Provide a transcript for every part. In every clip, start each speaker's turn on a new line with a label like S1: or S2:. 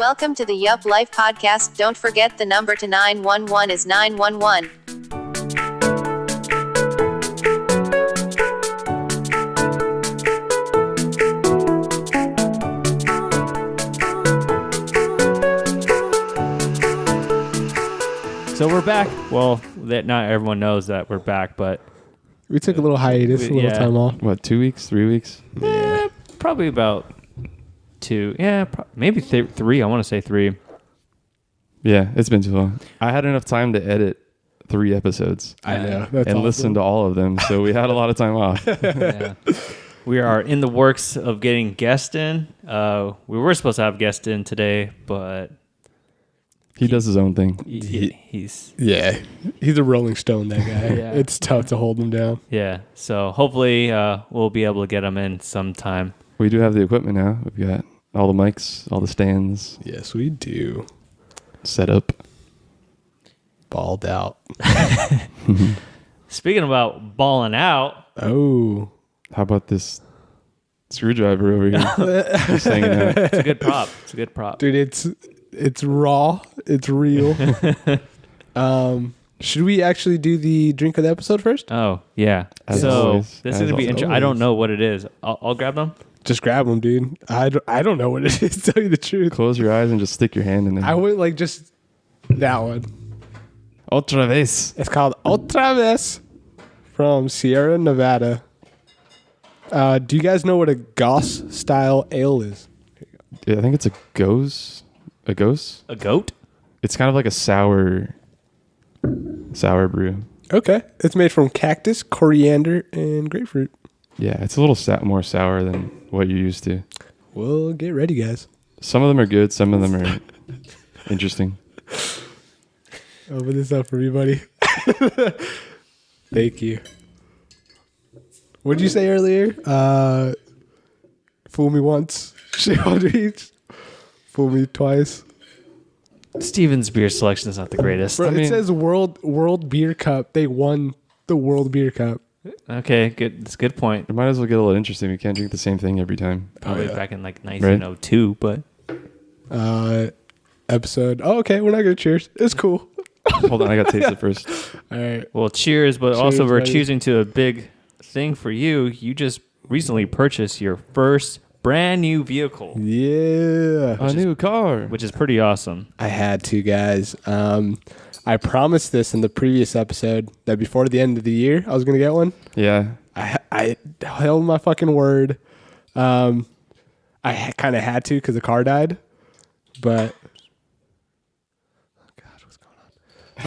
S1: Welcome to the Yup Life podcast. Don't forget the number to 911 is 911.
S2: So we're back. Well, that not everyone knows that we're back, but
S3: We took a little hiatus, a little time off.
S4: What, 2 weeks, 3 weeks?
S2: probably about 2. Yeah, maybe 3. I want to say 3.
S4: Yeah, it's been too long. I had enough time to edit 3 episodes.
S3: I know.
S4: And listen to all of them, so we had a lot of time off.
S2: Yeah. We are in the works of getting guests in. We were supposed to have guests in today, but
S4: He does his own thing.
S2: he's
S3: Yeah, he's a Rolling Stone, that guy.
S2: Yeah.
S3: It's tough to hold him down.
S2: yeah. So hopefully we'll be able to get him in sometime.
S4: We do have the equipment now. We've got all the mics, all the stands
S3: Yes, we do.
S4: set up.
S3: Balled out.
S2: Speaking about balling out,
S3: Oh.
S4: How about this screwdriver over here? Just hanging out.
S2: it's a good prop. It's a good prop.
S3: Dude, it's raw. It's real. Should we actually do the drink of the episode first?
S2: Oh yeah.
S4: As
S2: So
S4: always.
S2: this is
S4: As
S2: gonna be.
S4: always.
S2: I don't know what it is. I'll grab them.
S3: Just grab them, dude. I don't know what it is, to tell you the truth.
S4: Close your eyes and just stick your hand in there.
S3: I would like just that one.
S4: Otra vez.
S3: It's called Otra Vez from Sierra Nevada. Do you guys know what a Goss style ale is?
S4: Yeah, I think it's a gose. A gose?
S2: A goat?
S4: It's kind of like a sour brew.
S3: Okay. It's made from cactus, coriander, and grapefruit.
S4: Yeah, it's a little more sour than what you're used to.
S3: Well, get ready, guys.
S4: Some of them are good. Some of them are interesting.
S3: Open this up for me, buddy. Thank you. What did you say earlier? Fool me once, shame on each. Fool me twice.
S2: Steven's beer selection is not the greatest.
S3: Bro,
S4: I mean-
S3: it says World Beer Cup. They won the World Beer Cup.
S2: Okay, good. That's a good point.
S4: It might as well get a little interesting. We can't drink the same thing every time.
S2: Probably
S3: yeah.
S2: back in like 1902, but
S3: Episode. Oh, okay. We're not gonna cheers. It's cool.
S4: Hold on, I got to taste it first.
S3: All right.
S2: well, cheers. But also,
S3: Cheers,
S2: we're
S3: buddy.
S2: choosing to a big thing for you. You just recently purchased your first brand new vehicle,
S3: Yeah.
S4: A new car.
S2: which is pretty awesome.
S3: I had to, guys. I promised this in the previous episode that before the end of the year I was gonna get one.
S4: Yeah.
S3: I held my fucking word. I kind of had to because the car died, but oh god, what's going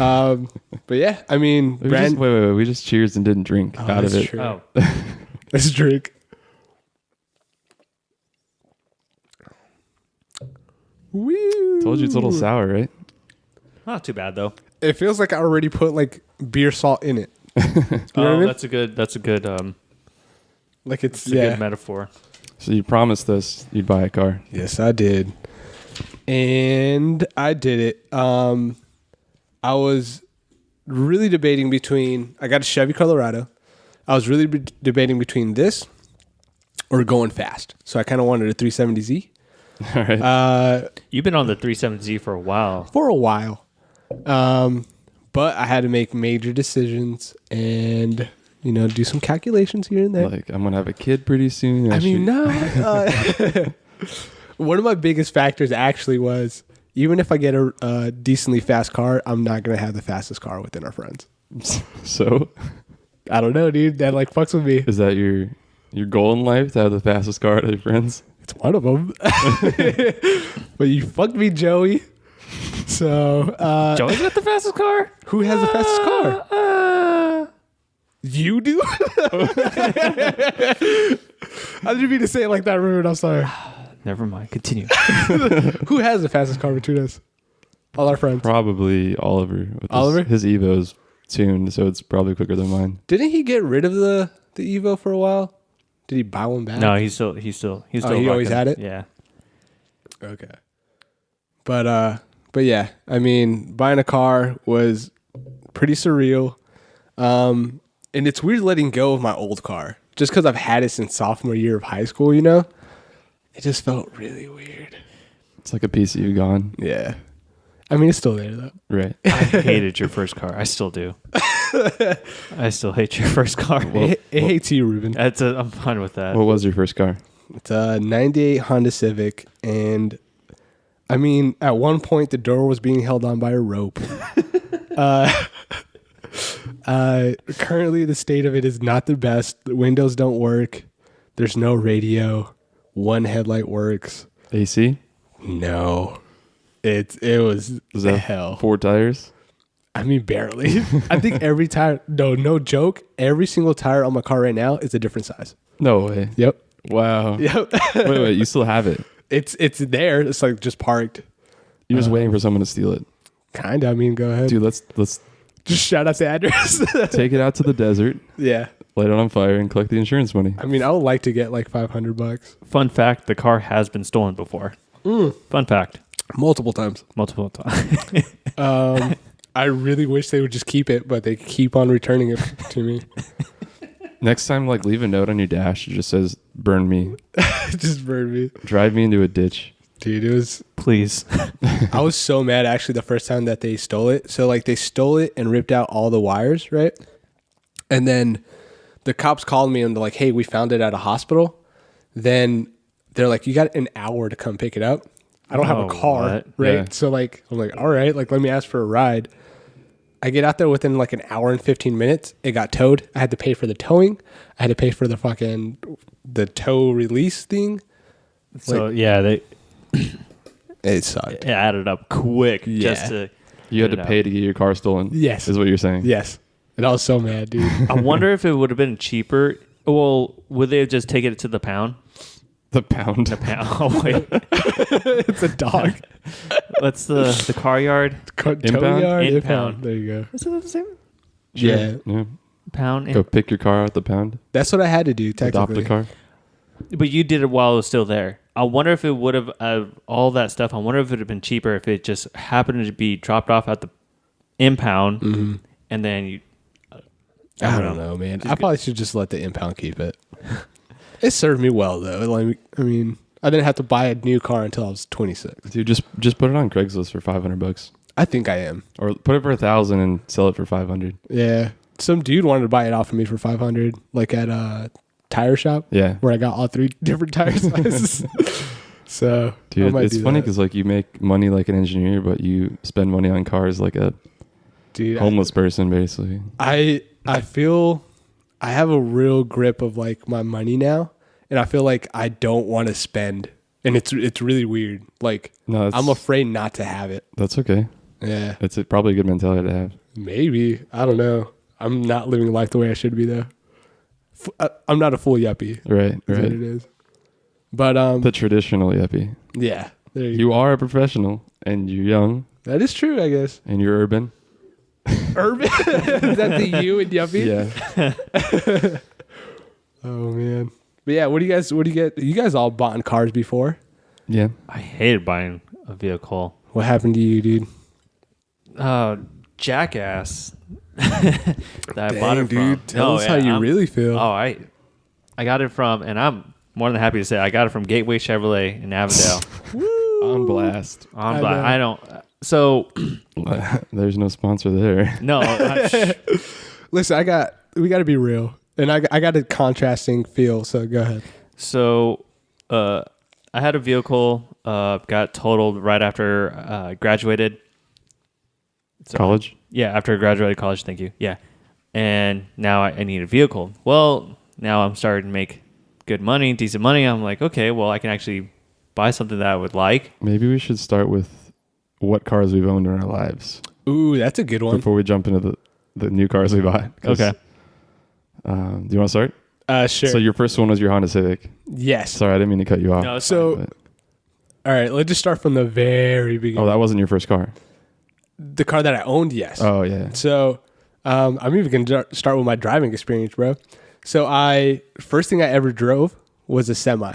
S3: on? But yeah, I mean,
S4: Wait. We just cheers and didn't drink out of
S3: that's
S4: it.
S3: true.
S2: Oh,
S3: Let's drink. Woo!
S4: Told you it's a little sour, right?
S2: not too bad though.
S3: It feels like I already put like beer salt in it. You know what I mean?
S2: That's a good. That's a good.
S3: Like it's
S2: It's a good metaphor.
S4: So you promised us you'd buy a car.
S3: Yes, I did. And I did it. I was really debating between, I got a Chevy Colorado. I was really debating between this or going fast. So I kind of wanted a 370Z
S4: All right.
S2: You've been on the 370Z for a while.
S3: for a while. But I had to make major decisions and, you know, do some calculations here and there.
S4: Like, I'm going to have a kid pretty soon.
S3: I mean, no. One of my biggest factors actually was even if I get a decently fast car, I'm not going to have the fastest car within our friends.
S4: So,
S3: I don't know, dude. That like fucks with me.
S4: is that your goal in life, to have the fastest car out of your friends?
S3: It's one of them. But you fucked me, Joey. So,
S2: Joey's got the fastest car.
S3: who has the fastest car? You do? I didn't mean to say it like that, rude. I'm sorry.
S2: Never mind. Continue.
S3: Who has the fastest car between us? All our friends.
S4: Probably Oliver. With
S3: Oliver?
S4: His Evo's tuned, so it's probably quicker than mine.
S3: Didn't he get rid of the Evo for a while? Did he buy one back?
S2: No, he's still.
S3: he
S2: rocking
S3: always had it?
S2: Yeah.
S3: Okay. But yeah, I mean, buying a car was pretty surreal. And it's weird letting go of my old car just because I've had it since sophomore year of high school, you know? It just felt really weird.
S4: It's like a piece of you gone.
S3: Yeah. I mean, it's still there though.
S4: Right.
S2: I hated your first car. I still do. I still hate your first car.
S3: It hates you, Ruben.
S2: I'm fine with that.
S4: What was your first car?
S3: It's a 98 Honda Civic, and I mean, at one point the door was being held on by a rope. Currently the state of it is not the best. The windows don't work. There's no radio. One headlight works.
S4: AC?
S3: No. It was
S4: that
S3: hell.
S4: 4 tires?
S3: I mean, barely. I think every tire, no joke, every single tire on my car right now is a different size.
S4: No way.
S3: Yep.
S4: Wow.
S3: Yep.
S4: wait, you still have it?
S3: It's there. It's like just parked.
S4: You're just waiting for someone to steal it.
S3: Kinda. I mean, go ahead.
S4: Dude, let's
S3: Just shout out the address.
S4: take it out to the desert,
S3: Yeah.
S4: light it on fire, and collect the insurance money.
S3: I mean, I would like to get like $500
S2: Fun fact: the car has been stolen before. Fun fact:
S3: multiple times.
S2: multiple times.
S3: I really wish they would just keep it, but they keep on returning it to me.
S4: Next time, like, leave a note on your dash. It just says, burn me.
S3: It just burned me.
S4: Drive me into a ditch.
S3: Dude, it was...
S2: Please.
S3: I was so mad, actually, the first time that they stole it. So, like, they stole it and ripped out all the wires, right? And then the cops called me and they're like, hey, we found it at a hospital. Then they're like, you got an hour to come pick it up. I don't have a
S2: Oh,
S3: car,
S2: what?
S3: right?
S4: Yeah.
S3: So, like, I'm like, all right, like, let me ask for a ride. I get out there within like an hour and 15 minutes. It got towed. I had to pay for the towing. I had to pay for the tow release thing.
S2: So yeah,
S3: It sucked.
S2: it added up quick.
S3: Yeah.
S2: Just to.
S4: You had
S2: get
S4: to
S2: it
S4: pay
S2: out.
S4: to get your car stolen.
S3: Yes.
S4: Is what you're saying.
S3: Yes. And I was so mad, dude.
S2: I wonder if it would have been cheaper. Well, would they have just taken it to the pound?
S4: The pound.
S2: Oh wait,
S3: It's a dog.
S2: what's the car yard?
S3: Tow
S4: Impound?
S3: yard,
S2: Impound.
S3: impound. There you go.
S2: Is it the same?
S3: Yeah.
S4: Yeah.
S2: Pound.
S4: Go pick your car out the pound.
S3: That's what I had to do,
S4: Adopt
S3: technically.
S4: a car.
S2: But you did it while it was still there. I wonder if it would have all that stuff. I wonder if it would have been cheaper if it just happened to be dropped off at the impound, and then you.
S3: I don't know, man. I probably should just let the impound keep it. It served me well, though. Like, I mean, I didn't have to buy a new car until I was 26.
S4: Dude, just put it on Craigslist for $500,
S3: I think I am.
S4: or put it for $1,000 and sell it for $500.
S3: Yeah. Some dude wanted to buy it off of me for 500, like at a tire shop.
S4: Yeah.
S3: Where I got all 3 different tire sizes. So, I
S4: Dude,
S3: might
S4: it's
S3: do
S4: funny
S3: that.
S4: because like you make money like an engineer, but you spend money on cars like a
S3: Dude,
S4: homeless person, basically.
S3: I feel I have a real grip of like my money now, and I feel like I don't want to spend, and it's really weird. Like
S4: No,
S3: I'm afraid not to have it.
S4: That's okay.
S3: Yeah,
S4: It's probably a good mentality to have.
S3: maybe I don't know. I'm not living life the way I should be though. I'm not a full yuppie.
S4: Right,
S3: Is what
S4: right.
S3: it is. But
S4: The traditional yuppie.
S3: yeah, there
S4: You are a professional, and you're young,
S3: that is true, I guess.
S4: and you're urban.
S3: Urban is that the you and yuppie?
S4: Yeah.
S3: Oh man. But yeah, what do you get? You guys all bought in cars before?
S4: Yeah.
S2: I hated buying a vehicle.
S3: What happened to you, dude?
S2: Jackass. that I bought it from.
S3: Tell us how you really feel.
S2: Oh, I got it from, and I'm more than happy to say I got it from Gateway Chevrolet in Avondale.
S4: On blast.
S2: On
S3: I
S2: Black.
S3: know.
S2: I don't. So
S4: There's no sponsor there.
S2: no.
S3: Listen, we got to be real, and I got a contrasting feel. So go ahead.
S2: So I had a vehicle got totaled right after graduated. So,
S4: College?
S2: Yeah, after I graduated college. Thank you. Yeah, and now I need a vehicle. Well, now I'm starting to make good money, decent money. I'm like, okay, well, I can actually buy something that I would like.
S4: Maybe we should start with what cars we've owned in our lives
S3: Ooh, that's a good one.
S4: before we jump into the new cars we bought. 'Cause,
S2: Okay.
S4: Do you want to start?
S3: Sure.
S4: So your first one was your Honda Civic.
S3: Yes.
S4: Sorry, I didn't mean to cut you off.
S2: No, it's
S3: So,
S4: But-
S3: all right, let's just start from the very beginning.
S4: oh, that wasn't your first car.
S3: The car that I owned, yes.
S4: Oh, yeah.
S3: So, I'm even gonna start with my driving experience, bro. So, first thing I ever drove was a semi.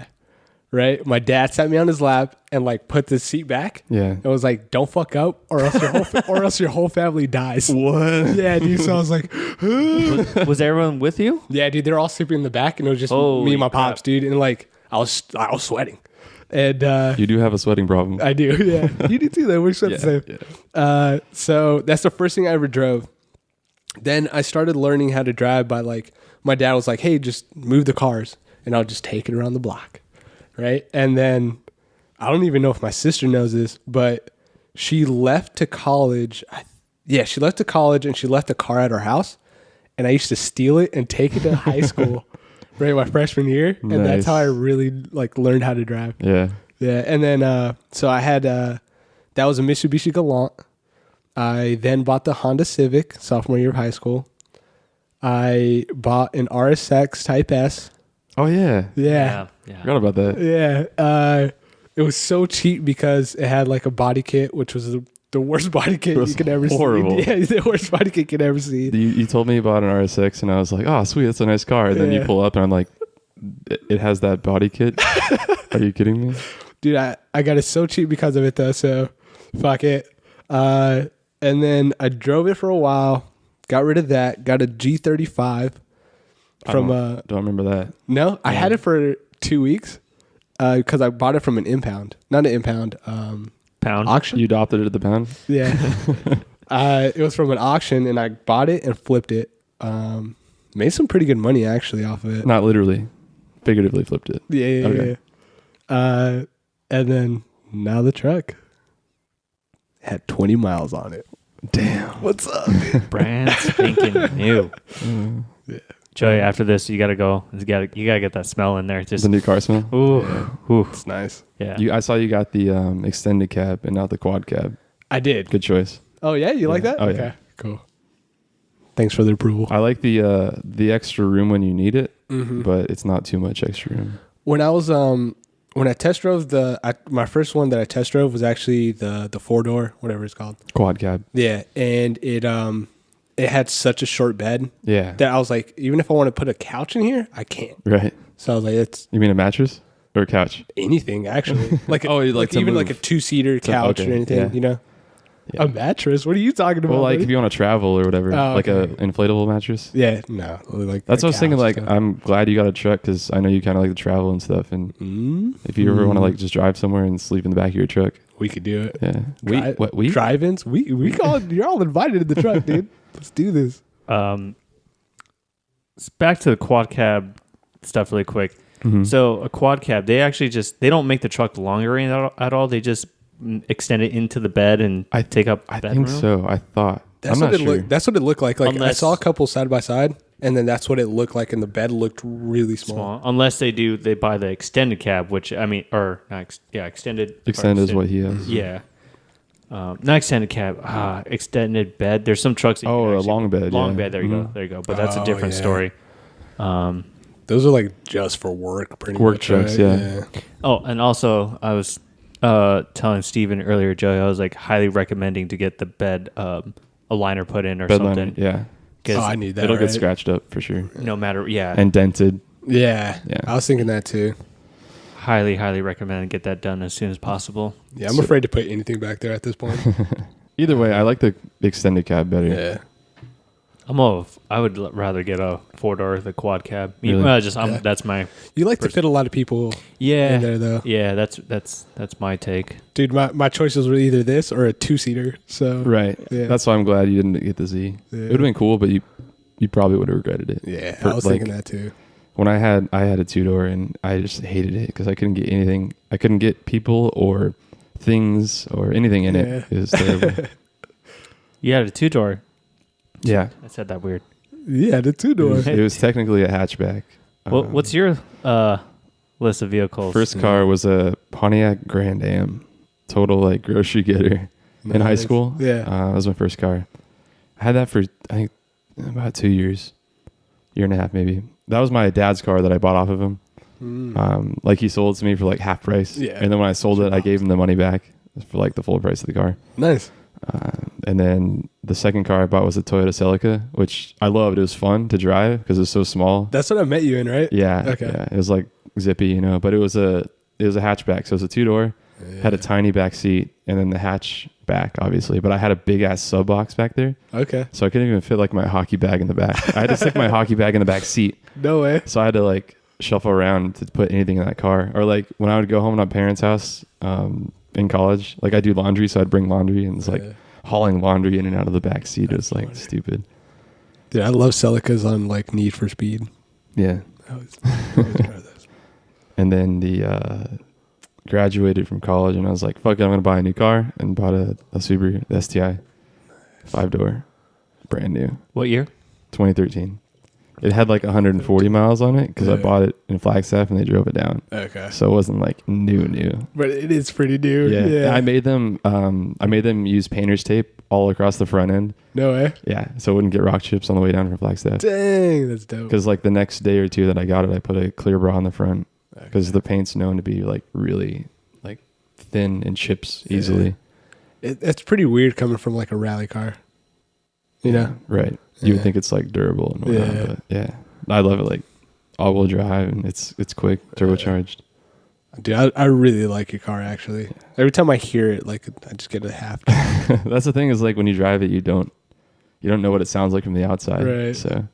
S3: Right, my dad sat me on his lap and like put the seat back.
S4: Yeah.
S3: It was like, "Don't fuck up, or else your whole family dies."
S4: What?
S3: Yeah, dude. So I was like,
S2: was everyone with you?
S3: "Yeah, dude." They're all sleeping in the back, and it was just
S2: Holy
S3: me and my
S2: crap.
S3: pops, dude. And like, I was sweating. And
S4: You do have a sweating problem.
S3: I do, yeah. You do too, though. We're sweat the same.
S4: yeah.
S3: So that's the first thing I ever drove. Then I started learning how to drive by like, my dad was like, hey, just move the cars and I'll just take it around the block. Right. And then I don't even know if my sister knows this, but she left to college. She left to college and she left the car at our house. And I used to steal it and take it to high school, right, my freshman year. And that's how I really like learned how to drive.
S4: Yeah.
S3: Yeah. And then, so I had, that was a Mitsubishi Galant. I then bought the Honda Civic sophomore year of high school. I bought an RSX Type S.
S4: Oh yeah.
S3: Yeah.
S4: Forgot about that.
S3: Yeah. It was so cheap because it had like a body kit, which was the worst body kit you could ever
S4: horrible.
S3: see. Yeah, the worst body kit you could ever see.
S4: You told me you bought an RSX, and I was like, oh, sweet, that's a nice car. And then you pull up, and I'm like, it has that body kit? Are you kidding me?
S3: Dude, I got it so cheap because of it, though, so fuck it. And then I drove it for a while, got rid of that, got a G35 from...
S4: Don't remember that.
S3: No, I had it for 2 weeks because I bought it from an impound. Not an impound.
S2: Pound.
S3: Auction?
S4: You adopted it at the pound?
S3: Yeah. It was from an auction, and I bought it and flipped it. Made some pretty good money, actually, off of it.
S4: Not literally. Figuratively flipped it.
S3: Yeah.
S4: Okay.
S3: And then now the truck had 20 miles on it.
S4: Damn.
S3: What's up, dude?
S2: Brand spanking new. Joey, after this, you gotta go. You gotta get that smell in there. Just
S4: The new car smell?
S2: ooh.
S3: It's nice.
S2: Yeah.
S4: I saw you got the extended cab and not the quad cab.
S3: I did.
S4: Good choice.
S3: Oh, yeah? You like that?
S4: Oh,
S3: okay.
S4: yeah.
S3: Cool. Thanks for the approval.
S4: I like the extra room when you need it, but it's not too much extra room.
S3: When I was when I test drove my first one that I test drove was actually the 4-door, whatever it's called.
S4: Quad cab.
S3: Yeah, and it had such a short bed
S4: Yeah.
S3: that I was like, even if I want to put a couch in here, I can't.
S4: Right.
S3: So I was like, it's
S4: You mean a mattress or a couch?
S3: anything actually. Like
S4: Oh, you like to
S3: even
S4: move.
S3: like a 2-seater couch
S4: okay,
S3: or anything,
S4: yeah.
S3: you know?
S4: Yeah.
S3: A mattress? What are you talking about?
S4: Well, like
S3: buddy?
S4: if you want to travel or whatever,
S3: Oh,
S4: like a
S3: okay.
S4: inflatable mattress.
S3: Yeah, no. Like
S4: That's
S3: a
S4: what I was thinking.
S3: couch
S4: Like,
S3: stuff.
S4: I'm glad you got a truck because I know you kind of like to travel and stuff. And if you ever want to like just drive somewhere and sleep in the back of your truck,
S3: we could do it.
S4: yeah.
S3: Dri- Drive-ins? We call it, you're all invited in the truck, dude. Let's do this.
S2: Back to the quad cab stuff really quick.
S4: Mm-hmm.
S2: So a quad cab, they actually they don't make the truck longer at all. They just extend it into the bed and take up
S4: I
S2: bedroom.
S4: think so. I thought.
S3: That's
S4: I'm
S3: what
S4: not
S3: it
S4: sure.
S3: looked. That's what it looked like. Like I
S2: Unless-
S3: saw a couple side by side, and then that's what it looked like, and the bed looked really small.
S2: Small. Unless they buy the extended cab, which I mean, or not, extended.
S4: Extended is what he has.
S2: Yeah. Not extended cab, extended bed. There's some trucks. That you
S4: Oh,
S2: can
S4: a
S2: actually-
S4: long bed,
S2: Long
S4: yeah.
S2: bed. There you go. There you go. But that's a
S3: Oh,
S2: different
S3: yeah.
S2: story.
S3: Those are like just for work, pretty
S4: Work
S3: much.
S4: trucks,
S3: right?
S4: yeah.
S2: Oh, and also I was telling Steven earlier, Joey, I was like highly recommending to get the bed a liner put in or
S4: Bed
S2: something.
S4: liner. Yeah.
S2: Because
S3: Oh, I need that.
S4: It'll
S3: right?
S4: get scratched up for sure
S2: no matter,
S4: and dented.
S3: Yeah.
S4: Yeah.
S3: I was thinking that too.
S2: highly recommend get that done as soon as possible.
S3: Yeah, I'm afraid to put anything back there at this point.
S4: Either way, I like the extended cab better.
S3: Yeah.
S2: I would rather get a 4-door, the quad cab.
S4: Really?
S2: That's my
S3: You like to fit a lot of people in there, though.
S2: Yeah, that's my take.
S3: Dude, my choices were either this or a 2-seater. So
S4: Right.
S3: Yeah.
S4: That's why I'm glad you didn't get the Z.
S3: Yeah.
S4: It would have been cool, but you probably would have regretted it.
S3: yeah,
S4: For,
S3: I was
S4: like,
S3: thinking that too.
S4: When I had a 2-door and I just hated it because I couldn't get anything. I couldn't get people or things or anything in
S3: Yeah.
S4: it. It was terrible.
S2: You had a 2-door.
S4: Yeah.
S2: I said that weird.
S3: Yeah, the 2-door.
S4: It was technically a hatchback.
S2: What's your list of vehicles?
S4: First car was a Pontiac Grand Am, total like grocery getter in high
S3: Nice.
S4: school.
S3: Yeah.
S4: That was my first car. I had that for I think about 2 years, year and a half maybe. That was my dad's car that I bought off of him. Like he sold it to me for like half price.
S3: Yeah.
S4: And then when I sold it, I gave him the money back for like the full price of the car.
S3: Nice.
S4: And then the second car I bought was a Toyota Celica, which I loved. It was fun to drive because it was so small.
S3: That's what I met you in, right?
S4: Yeah.
S3: Okay.
S4: Yeah. It was like zippy, you know, but it was a hatchback. So it was a 2-door, had a tiny back seat and then the hatch back, obviously. But I had a big ass sub box back there.
S3: Okay.
S4: So I couldn't even fit like my hockey bag in the back. I had to stick my hockey bag in the back seat.
S3: No way.
S4: So I had to like shuffle around to put anything in that car. Or like when I would go home to my parents' house in college, like I do laundry, so I'd bring laundry, and it's like hauling laundry in and out of the back seat. It was like stupid.
S3: Dude, I love Celicas on like Need for Speed.
S4: Yeah.
S3: I always drive those.
S4: And then graduated from college, and I was like, fuck it, I'm gonna buy a new car, and bought a Subaru, the STI, 5-door, brand new,
S2: What year?
S4: 2013. It had like 140 miles on it because I
S3: Yeah.
S4: bought it in Flagstaff and they drove it down.
S3: Okay.
S4: So it wasn't like new.
S3: But it is pretty new.
S4: Yeah. I made them use painter's tape all across the front end.
S3: No way.
S4: Yeah. So it wouldn't get rock chips on the way down from Flagstaff.
S3: Dang, that's dope.
S4: Because like the next day or two that I got it, I put a clear bra on the front because the paint's known to be like really like thin and chips easily.
S3: It's pretty weird coming from like a rally car. You know?
S4: Right. You would
S3: Yeah.
S4: think it's like durable and whatnot,
S3: Yeah.
S4: but yeah. I love it, like all-wheel drive, and it's quick, turbocharged.
S3: Dude, I really like your car actually. Every time I hear it, like I just get a half.
S4: That's the thing is like when you drive it, you don't know what it sounds like from the outside.
S3: Right.
S4: So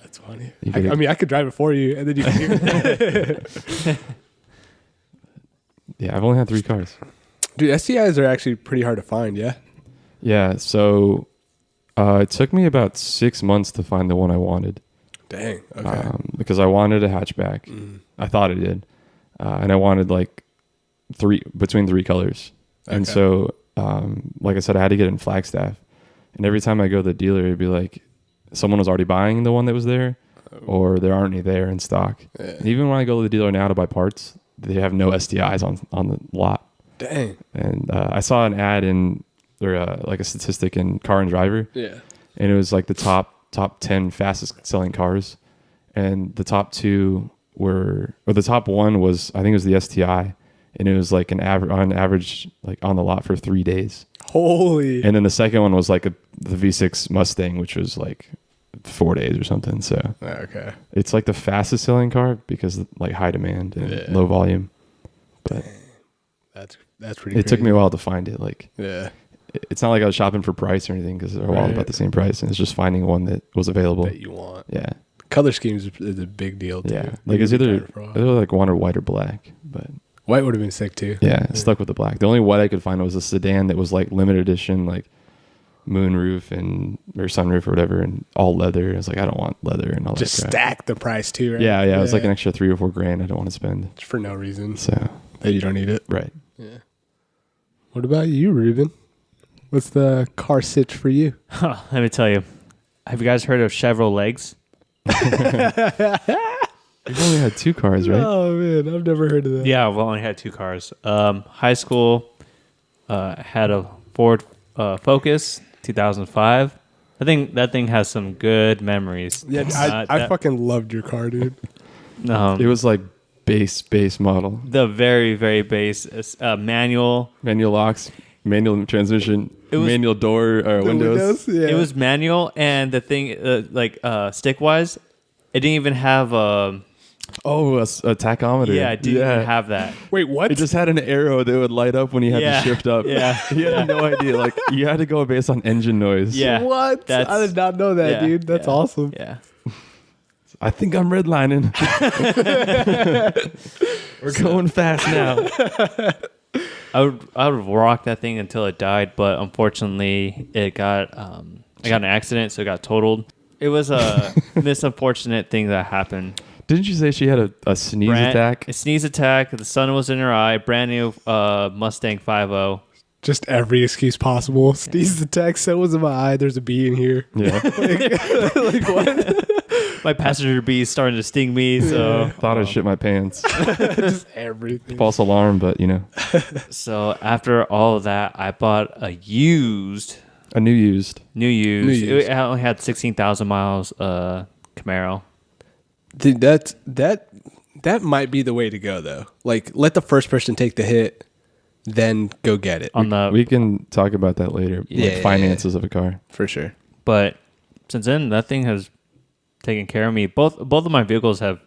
S3: That's funny.
S4: You could-
S3: I mean, I could drive it for you, and then you can hear it.
S4: yeah, I've only had 3 cars.
S3: Dude, STIs are actually pretty hard to find. Yeah.
S4: Yeah. So it took me about 6 months to find the one I wanted.
S3: Dang. Okay.
S4: Because I wanted a hatchback. I thought I did. And I wanted like between 3 colors. And
S3: Okay.
S4: so, like I said, I had to get it in Flagstaff. And every time I go to the dealer, it'd be like someone was already buying the one that was there, or there aren't any there in stock.
S3: Yeah.
S4: And even when I go to the dealer now to buy parts, they have no STIs on the lot.
S3: Dang.
S4: And I saw an ad like a statistic in Car and Driver,
S3: Yeah.
S4: and it was like the top 10 fastest selling cars, and the top 2 the top 1 was, I think it was the STI, and it was like on average like on the lot for 3 days.
S3: Holy.
S4: And then the second one was like the V6 Mustang, which was like 4 days or something. So
S3: Okay.
S4: it's like the fastest selling car because of like high demand and
S3: Yeah.
S4: low volume. But
S3: That's pretty.
S4: it took me a while to find it. Like
S3: Yeah.
S4: it's not like I was shopping for price or anything because they're all
S3: Right.
S4: about the same price, and it's just finding one that was available.
S3: That you want.
S4: Yeah.
S3: Color schemes is a big deal too.
S4: Yeah. Like it's either like one or white or black, but
S3: white would have been sick too.
S4: yeah, stuck with the black. The only white I could find was a sedan that was like limited edition, like moonroof or sunroof or whatever, and all leather. I was like, I don't want leather and all
S3: Just
S4: that crap.
S3: stack the price too, right?
S4: Yeah, it was like an extra $3 or $4 grand I don't want to spend.
S3: Just for no reason.
S4: So
S3: That you don't need it.
S4: right.
S3: Yeah. What about you, Ruben? What's the car sitch for you?
S2: Huh, let me tell you. Have you guys heard of Chevrolet Legs?
S4: You've only had 2 cars, right?
S3: Oh man, I've never heard of that.
S2: Yeah, I've only had 2 cars. High school, had a Ford Focus 2005. I think that thing has some good memories.
S3: Yeah, I fucking loved your car, dude.
S4: It was like base model.
S2: The very, very base manual.
S4: Manual locks, manual transmission,
S2: It was-
S4: manual door or windows.
S3: Yeah.
S2: It was manual, and the thing, stick wise, it didn't even have a.
S4: Oh, a tachometer.
S2: Yeah, it didn't even have that.
S3: Wait, what?
S4: It just had an arrow that would light up when you had
S2: Yeah.
S4: to shift up.
S2: Yeah.
S4: You had no idea. Like you had to go based on engine noise.
S2: Yeah.
S3: What?
S2: That's-
S3: I did not know that,
S2: yeah,
S3: dude. That's
S2: yeah,
S3: awesome.
S2: Yeah.
S4: I think I'm redlining. We're going fast now.
S2: I would rock that thing until it died, but unfortunately, it got I got in an accident, so it got totaled. It was a misunfortunate thing that happened.
S4: Didn't you say she had a sneeze attack?
S2: A sneeze attack. The sun was in her eye. Brand new Mustang 5.0.
S3: Just every excuse possible. Sneeze the text. So was in my eye. There's a bee in here.
S4: Yeah.
S3: Like what?
S2: My passenger bee is starting to sting me, so
S4: Thought I shit my pants.
S3: Just everything.
S4: False alarm, but
S2: so after all of that, I bought a
S4: a new used.
S2: new used.
S3: used.
S2: It only had 16,000 miles. Camaro.
S3: Dude, that might be the way to go though. Like, let the first person take the hit, then go get it.
S2: On the
S4: We can talk about that later.
S3: Yeah,
S4: Like finances of a car.
S3: For sure.
S2: But since then, that thing has taken care of me. Both of my vehicles have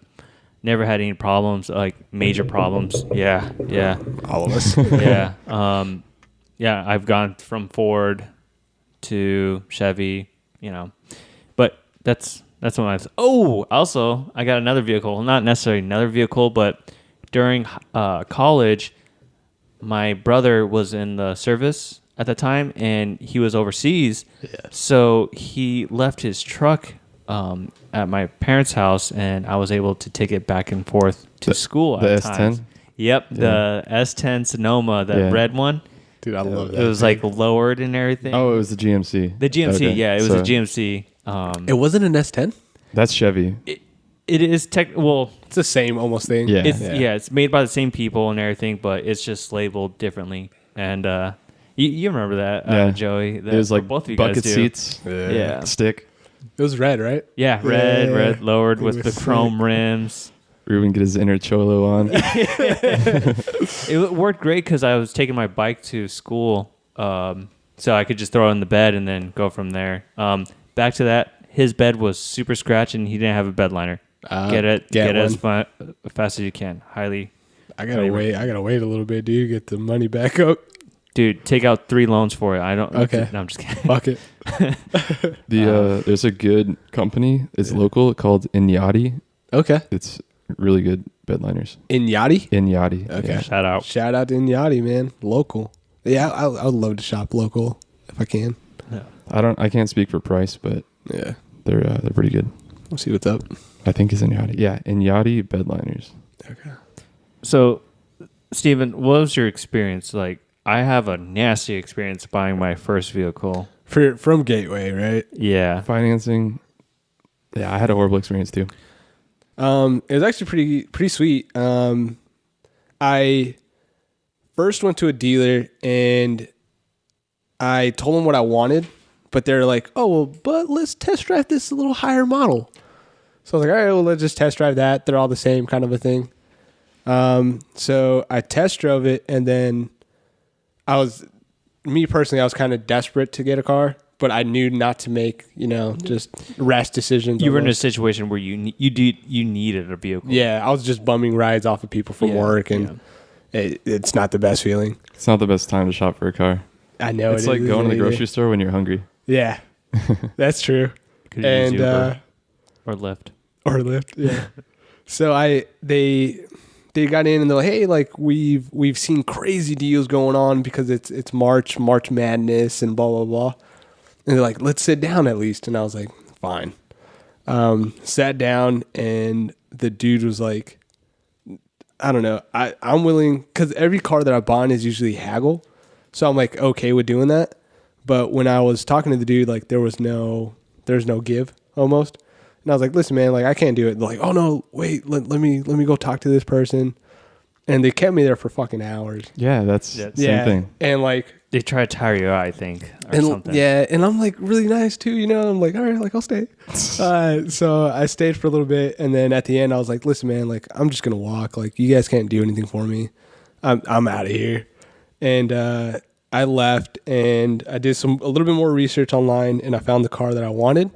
S2: never had any problems, like major problems. Yeah.
S3: All of us.
S2: Yeah. Yeah, I've gone from Ford to Chevy, but that's That's when also I got another vehicle. Not necessarily another vehicle, but during college, my brother was in the service at the time, and he was overseas.
S3: Yeah.
S2: So he left his truck at my parents' house, and I was able to take it back and forth to school
S4: the
S2: at
S4: S10?
S2: times. Yep,
S4: Yeah.
S2: the S10 Sonoma, that
S4: Yeah.
S2: red one.
S3: Dude, I love that.
S2: It was like lowered and everything.
S4: Oh, it was the GMC.
S2: The GMC,
S4: Okay.
S2: yeah, it was
S4: So
S2: a GMC.
S3: It wasn't an S10.
S4: That's Chevy.
S2: It is well,
S3: It's the same almost thing.
S4: Yeah.
S2: it's made by the same people and everything, but it's just labeled differently. And you remember that,
S4: Yeah.
S2: Joey?
S4: It was like
S2: both of you guys
S4: bucket
S2: do.
S4: seats,
S2: Yeah.
S4: stick.
S3: It was red, right?
S2: Yeah,
S3: Yeah.
S2: red lowered
S3: It
S2: with
S3: was
S2: the
S3: sick.
S2: chrome rims.
S4: Ruben get his inner cholo on.
S2: It worked great because I was taking my bike to school, so I could just throw it in the bed and then go from there. Back to that, his bed was super scratched and he didn't have a bed liner. Get it as fast as you can. Highly,
S3: I gotta wait a little bit, dude. Get the money back up.
S2: dude. Take out 3 loans for it. I don't.
S3: Okay.
S2: No, I'm just kidding.
S3: Fuck it.
S4: There's a good company. It's local called Inyati.
S3: Okay.
S4: It's really good bed liners.
S3: Inyati.
S4: Inyati.
S3: Okay.
S4: Yeah.
S2: Shout out.
S3: Shout out to Inyati, man. Local. Yeah, I would love to shop local if I can.
S4: I can't speak for price, but
S3: Yeah.
S4: they're pretty good.
S3: We'll see what's up.
S4: I think it's Inyati. Yeah, Inyati bed liners.
S3: Okay.
S2: So, Steven, what was your experience like? I have a nasty experience buying my first vehicle.
S3: From Gateway, right?
S2: Yeah.
S4: Financing. Yeah, I had a horrible experience too.
S3: It was actually pretty sweet. I first went to a dealer and I told them what I wanted, but they're like, "Oh, well, but let's test drive this a little higher model." So I was like, "All right, well, let's just test drive that. They're all the same kind of a thing." So I test drove it, and then I was kind of desperate to get a car, but I knew not to make, just rash decisions.
S2: You were in a
S3: almost.
S2: situation where you needed a vehicle.
S3: Yeah, I was just bumming rides off of people from
S2: Yeah,
S3: work, and it's not the best feeling.
S4: It's not the best time to shop for a car.
S3: I know
S4: It's like going to the grocery store when you're hungry.
S3: Yeah, that's true.
S2: Could
S3: And
S2: use Uber or Lyft.
S3: or Lyft. Yeah. So they got in and they're like, "Hey, like we've seen crazy deals going on because it's March Madness and blah blah blah." And they're like, "Let's sit down at least." And I was like, "Fine." Sat down and the dude was like, I don't know. I'm willing, because every car that I bought is usually haggle. So I'm like okay with doing that. But when I was talking to the dude, like there's no give almost. And I was like, "Listen, man, like I can't do it." They're like, "Oh no, wait, let me go talk to this person." And they kept me there for fucking hours.
S4: Yeah, that's
S2: Yeah.
S4: same thing.
S3: And like
S2: They try to tire you out, I think, or
S3: and
S2: something.
S3: yeah, and I'm like really nice too, I'm like, all right, like I'll stay. So I stayed for a little bit, and then at the end I was like, "Listen, man, like I'm just gonna walk. Like you guys can't do anything for me. I'm out of here." And I left, and I did a little bit more research online, and I found the car that I wanted,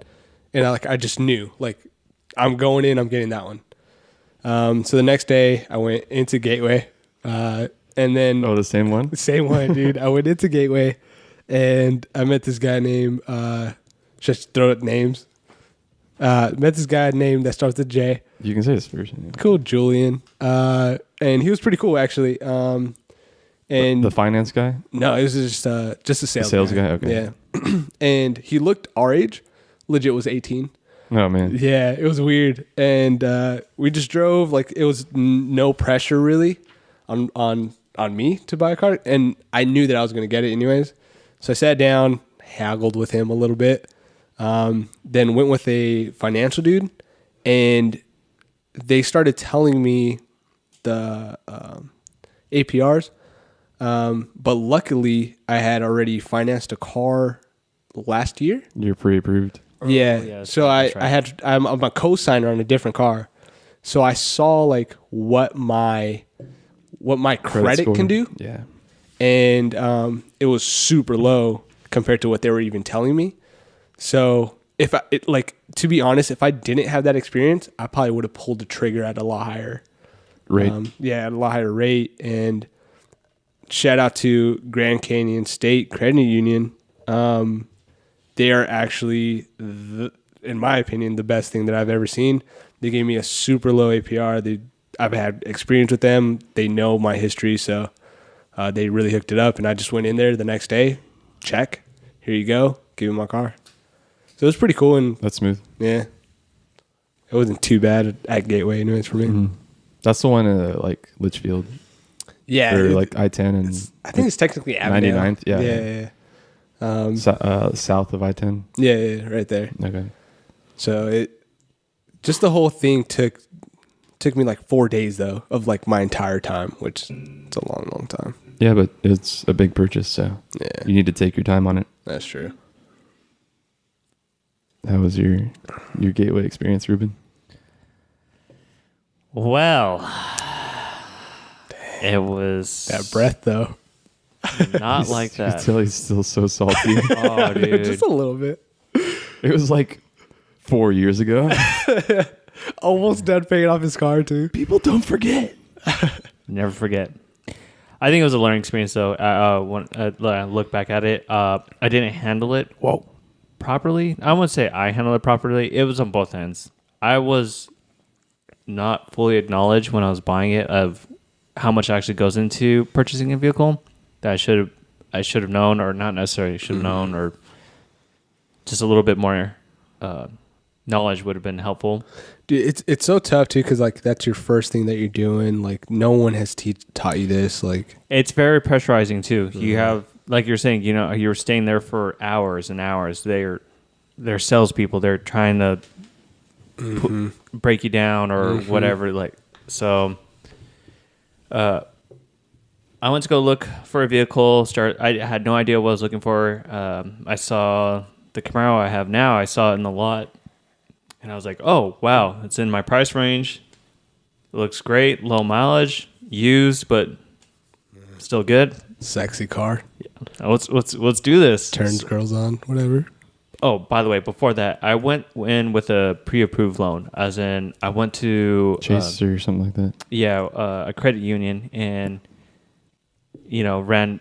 S3: and I just knew, like, I'm going in, I'm getting that one. So the next day I went into Gateway, and then
S4: Oh, the same one?
S3: same one, dude. I went into Gateway, and I met this guy named just throw out names. Met this guy named that starts with J.
S4: You can say his first name.
S3: Cool, Julian. And he was pretty cool actually. And
S4: The finance guy?
S3: no, it was just a sales
S4: guy? Okay.
S3: Yeah. And he looked our age. Legit was 18.
S4: Oh, man.
S3: Yeah, it was weird. And we just drove, like it was no pressure really on me to buy a car, and I knew that I was going to get it anyways. So I sat down, haggled with him a little bit, then went with a financial dude, and they started telling me the APRs. But luckily, I had already financed a car last year.
S4: You're pre-approved.
S3: Yeah.
S2: yeah,
S3: So I'm a co-signer on a different car. So I saw like what my credit
S4: score.
S3: can do,
S4: Yeah.
S3: and it was super low compared to what they were even telling me. So to be honest, if I didn't have that experience, I probably would have pulled the trigger at a lot higher
S4: Right.
S3: at a lot higher rate. And shout out to Grand Canyon State Credit Union. They are actually in my opinion, the best thing that I've ever seen. They gave me a super low APR. I've had experience with them. They know my history, so they really hooked it up. And I just went in there the next day, check, here you go, give me my car. So it was pretty cool, and
S4: That's smooth.
S3: yeah, it wasn't too bad at Gateway, anyways, for me.
S4: Mm-hmm. That's the one in like Litchfield
S3: Yeah,
S4: or like I-10 and
S3: I think it's technically Avondale.
S4: 99th. Yeah. South of I-10.
S3: Yeah, right there.
S4: Okay.
S3: So just the whole thing took me like 4 days though of like my entire time, which it's a long time.
S4: Yeah, but it's a big purchase, so
S3: Yeah,
S4: you need to take your time on it.
S3: that's true.
S4: How was your Gateway experience, Ruben?
S2: Well, it was
S3: That breath though,
S2: not like
S4: You can
S2: that.
S4: tell he's still so salty.
S2: Oh, dude.
S3: just a little bit.
S4: It was like 4 years ago.
S3: Almost done paying off his car too.
S4: People don't forget.
S2: Never forget. I think it was a learning experience, though. When I look back at it, I didn't handle it properly. I wouldn't say I handled it properly. It was on both ends. I was not fully acknowledged when I was buying it of how much actually goes into purchasing a vehicle that I should have known, or not necessarily should have known, or just a little bit more knowledge would have been helpful.
S3: Dude, it's so tough too, because like that's your first thing that you're doing. Like no one has taught you this. Like
S2: It's very pressurizing too. You have, like you're saying, you're staying there for hours and hours. They're salespeople. They're trying to break you down or whatever. Like so, I went to go look for a vehicle. I had no idea what I was looking for. I saw the Camaro I have now. I saw it in the lot, and I was like, "Oh wow, it's in my price range. It looks great, low mileage, used, but still good.
S3: sexy car,
S2: Let's do this."
S3: turns girls on, whatever.
S2: Oh, by the way, before that, I went in with a pre-approved loan, as in I went to
S4: Chase or something like that.
S2: a credit union, and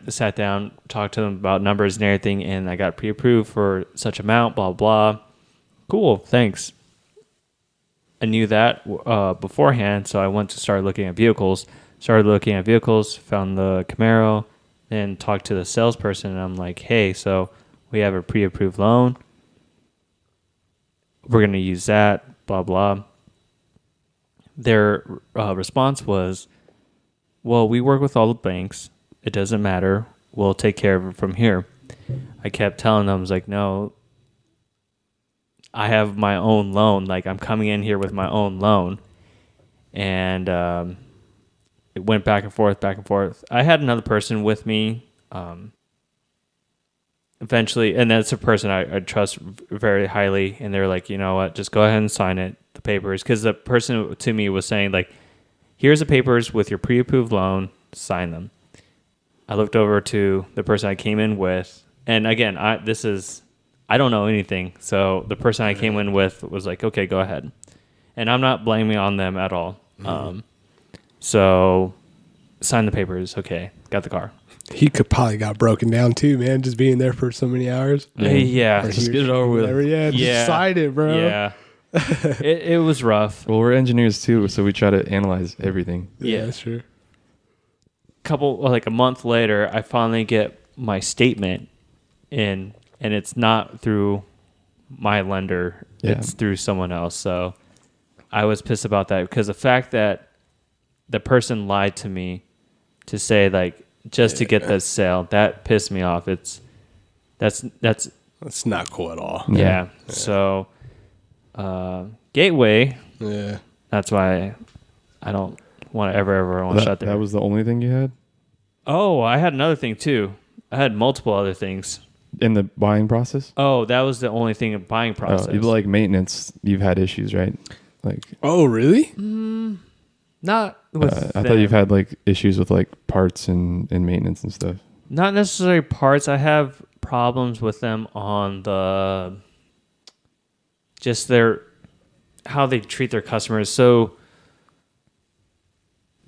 S2: sat down, talked to them about numbers and everything, and I got pre-approved for such amount, blah blah. Cool, thanks. I knew that beforehand, so I went to start looking at vehicles. Started looking at vehicles, found the Camaro, then talked to the salesperson, and I'm like, "Hey, so we have a pre-approved loan. We're going to use that, blah, blah." Their response was, "Well, we work with all the banks. It doesn't matter. We'll take care of it from here." I kept telling them, I was like, "No, I have my own loan. Like, I'm coming in here with my own loan." And it went back and forth, back and forth. I had another person with me. Eventually, and that's a person I trust very highly, and they're like, "You know what, just go ahead and sign it, the papers," because the person to me was saying like, "Here's the papers with your pre-approved loan, sign them." I looked over to the person I came in with, and again, I don't know anything, so the person I came in with was like, "Okay, go ahead," and I'm not blaming on them at all. So signed the papers, okay, got the car.
S3: He could probably got broken down too, man, just being there for so many hours.
S2: Yeah,
S3: Or
S4: Just
S3: he
S4: get
S3: was-
S4: it over with.
S3: whatever, yeah, just
S2: Yeah.
S3: sign it, bro.
S2: yeah. It was rough.
S4: Well, we're engineers too, so we try to analyze everything.
S3: Yeah,
S2: Yeah.
S3: sure.
S2: A month later, I finally get my statement in, and it's not through my lender.
S4: Yeah.
S2: It's through someone else. So I was pissed about that, because the fact that the person lied to me to say like just to get the sale, that pissed me off. That's
S3: That's not cool at all.
S2: yeah. So Gateway,
S3: Yeah.
S2: that's why I don't want to ever want to shut there.
S4: That was the only thing you had
S2: Oh, I had another thing too. I had multiple other things.
S4: in the buying process.
S2: Oh, that was the only thing in buying process.
S4: Oh, like maintenance, you've had issues, right? Like
S3: Oh, really?
S2: Not with
S4: I thought you've had like issues with like parts and maintenance and stuff.
S2: not necessarily parts. I have problems with them on the just how they treat their customers. So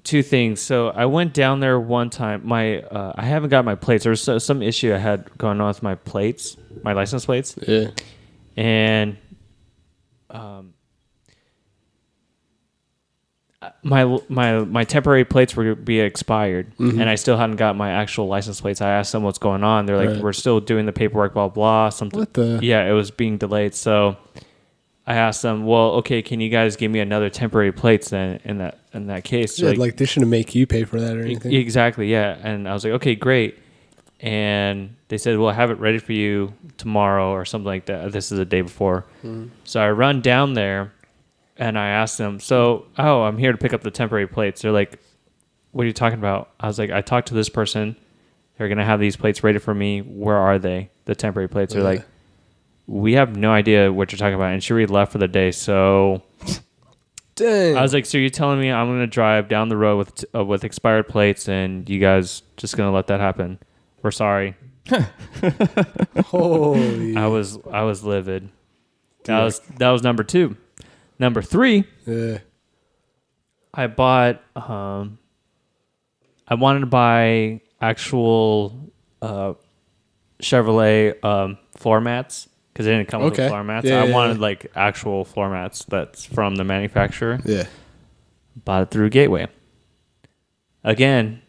S2: two things. So I went down there one time. I haven't got my plates. There was some issue I had going on with my plates, my license plates,
S3: Yeah.
S2: and my temporary plates were be expired, and I still hadn't got my actual license plates. I asked them what's going on. They're like,
S3: Right.
S2: we're still doing the paperwork, blah blah. Something.
S3: What the-
S2: Yeah, it was being delayed. So I asked them, well, okay, can you guys give me another temporary plates then? In that case,
S3: Yeah, like they shouldn't make you pay for that or anything.
S2: exactly, yeah. And I was like, okay, great. And they said, well, I have it ready for you tomorrow or something like that. This is the day before. So I run down there and I asked them, I'm here to pick up the temporary plates. They're like, what are you talking about? I was like, I talked to this person. They're going to have these plates ready for me. Where are they? The temporary plates. They're like, we have no idea what you're talking about. And she already left for the day. So
S3: Dang.
S2: I was like, so you're telling me I'm going to drive down the road with expired plates and you guys just going to let that happen? We're sorry.
S3: Holy.
S2: I was livid. That was number 2. Number 3,
S3: Yeah.
S2: I bought I wanted to buy actual Chevrolet floor mats because it didn't come with
S3: Okay.
S2: the floor mats.
S3: Yeah,
S2: I
S3: yeah,
S2: wanted
S3: yeah.
S2: like actual floor mats that's from the manufacturer.
S3: Yeah.
S2: Bought it through Gateway. Again,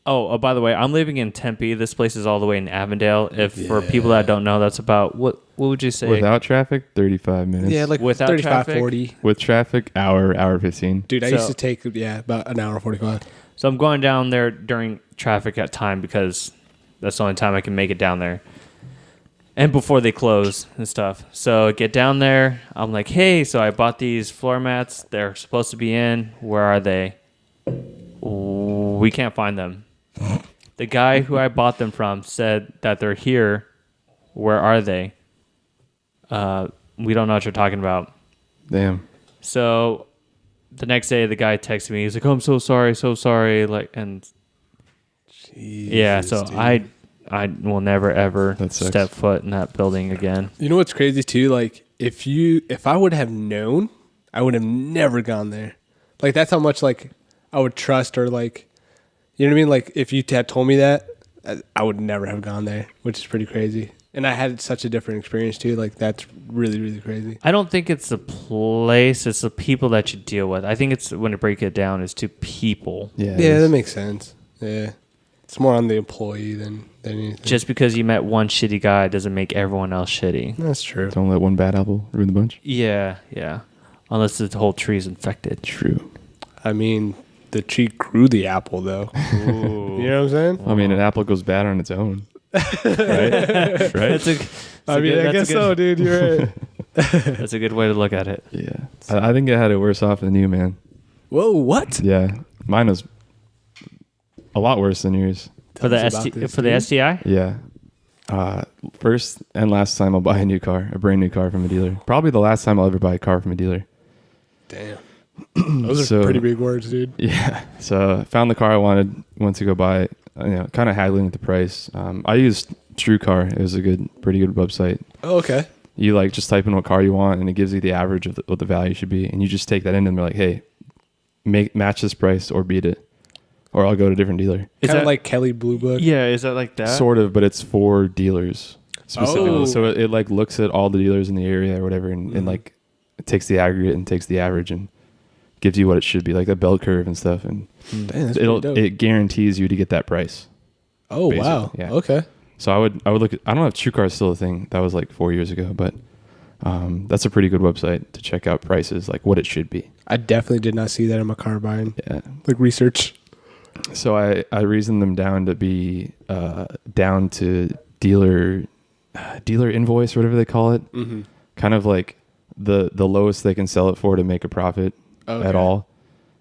S2: by the way, I'm living in Tempe. This place is all the way in Avondale. For people that don't know, that's about what would you say?
S4: Without traffic, 35 minutes.
S3: Yeah, like
S2: Without
S3: 35,
S2: traffic?
S3: 40.
S4: With traffic, hour 15.
S3: Dude, I
S2: So-
S3: used to take, about an hour 45.
S2: So I'm going down there during traffic at time because that's the only time I can make it down there. And before they close and stuff. So I get down there. I'm like, hey, so I bought these floor mats. They're supposed to be in. Where are they? We can't find them. The guy who I bought them from said that they're here. Where are they? We don't know what you're talking about.
S4: Damn.
S2: So the next day, the guy texted me. He's like, "Oh, I'm so sorry." Like, and yeah, so
S3: dude.
S2: I will never ever
S4: That sucks.
S2: step foot in that building again.
S3: You know what's crazy too? Like if I would have known, I would have never gone there. Like that's how much like I would trust or like, you know what I mean? Like if you had told me that, I would never have gone there, which is pretty crazy. And I had such a different experience too. Like that's really, really crazy.
S2: I don't think it's the place; it's the people that you deal with. I think it's when to break it down is to people.
S4: Yeah. it
S3: Yeah,
S4: is.
S3: that makes sense. Yeah. It's more on the employee than anything.
S2: Just because you met one shitty guy doesn't make everyone else shitty.
S3: That's true.
S4: Don't let one bad apple ruin the bunch.
S2: Yeah. Unless the whole tree's infected.
S4: True.
S3: I mean, the tree grew the apple though.
S2: Ooh.
S3: You know what I'm saying?
S4: I mean, an apple goes bad on its own. right? Right?
S2: That's a.
S3: I mean, I guess so, dude. You're right.
S2: That's a good way to look at it.
S4: Yeah. I think I had it worse off than you, man.
S3: Whoa, what?
S4: Yeah. Mine was a lot worse than yours.
S2: For the
S3: Tell us about this,
S2: for the
S3: dude.
S2: STI.
S4: Yeah. First and last time I'll buy a brand new car from a dealer. Probably the last time I'll ever buy a car from a dealer.
S3: Damn. Those are
S4: So-
S3: pretty big words, dude.
S4: Yeah. So I found the car I went to go buy, kind of haggling with the price. I used TrueCar. It was a pretty good website.
S3: Oh, okay.
S4: You like just type in what car you want and it gives you the average of what the value should be. And you just take that in and they're like, hey, match this price or beat it. Or I'll go to a different dealer.
S2: Is
S3: Kind of
S2: that-
S3: like Kelly Blue Book.
S2: Yeah, is that like that?
S4: Sort of, but it's for dealers specifically.
S3: Oh.
S4: So it like looks at all the dealers in the area or whatever and like it takes the aggregate and takes the average and gives you what it should be, like a bell curve and stuff. And
S3: Damn, that's pretty dope.
S4: it guarantees you to get that price.
S3: Oh,
S4: basically,
S3: wow.
S4: yeah.
S3: Okay.
S4: So I would look at, I don't know if TrueCar is still a thing. That was like 4 years ago, but that's a pretty good website to check out prices, like what it should be.
S3: I definitely did not see that in my car buying.
S4: Yeah.
S3: Like research.
S4: So I reasoned them down to be down to dealer invoice, whatever they call it.
S3: Mm-hmm.
S4: Kind of like the lowest they can sell it for to make a profit at all.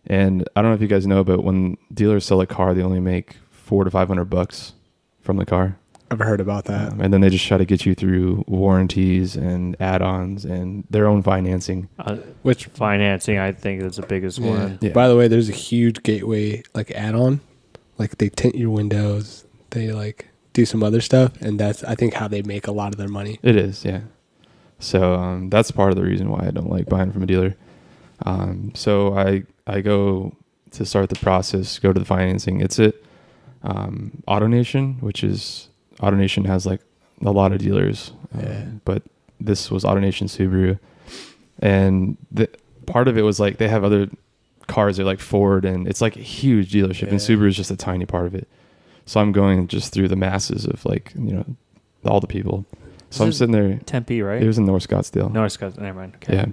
S4: And I don't know if you guys know, but when dealers sell a car, they only make $400 to $500 from the car.
S3: I've heard about that.
S4: And then they just try to get you through warranties and add-ons and their own financing.
S3: Which,
S2: Financing, I think, is the biggest one.
S4: Yeah.
S3: by the way, there's a huge Gateway like add-on. Like they tint your windows. They like do some other stuff, and that's I think how they make a lot of their money.
S4: It is, yeah. So that's part of the reason why I don't like buying from a dealer. So I go to start the process, go to the financing. It's at AutoNation, AutoNation has like a lot of dealers,
S3: Yeah.
S4: but this was AutoNation Subaru. And the part of it was like they have other cars, they're like Ford, and it's like a huge dealership, and Subaru is just a tiny part of it. So I'm going just through the masses of like, you know, all the people. So I'm sitting there.
S2: Tempe, right?
S4: It was in North Scottsdale.
S2: North Scottsdale. Never mind. Okay.
S4: Yeah.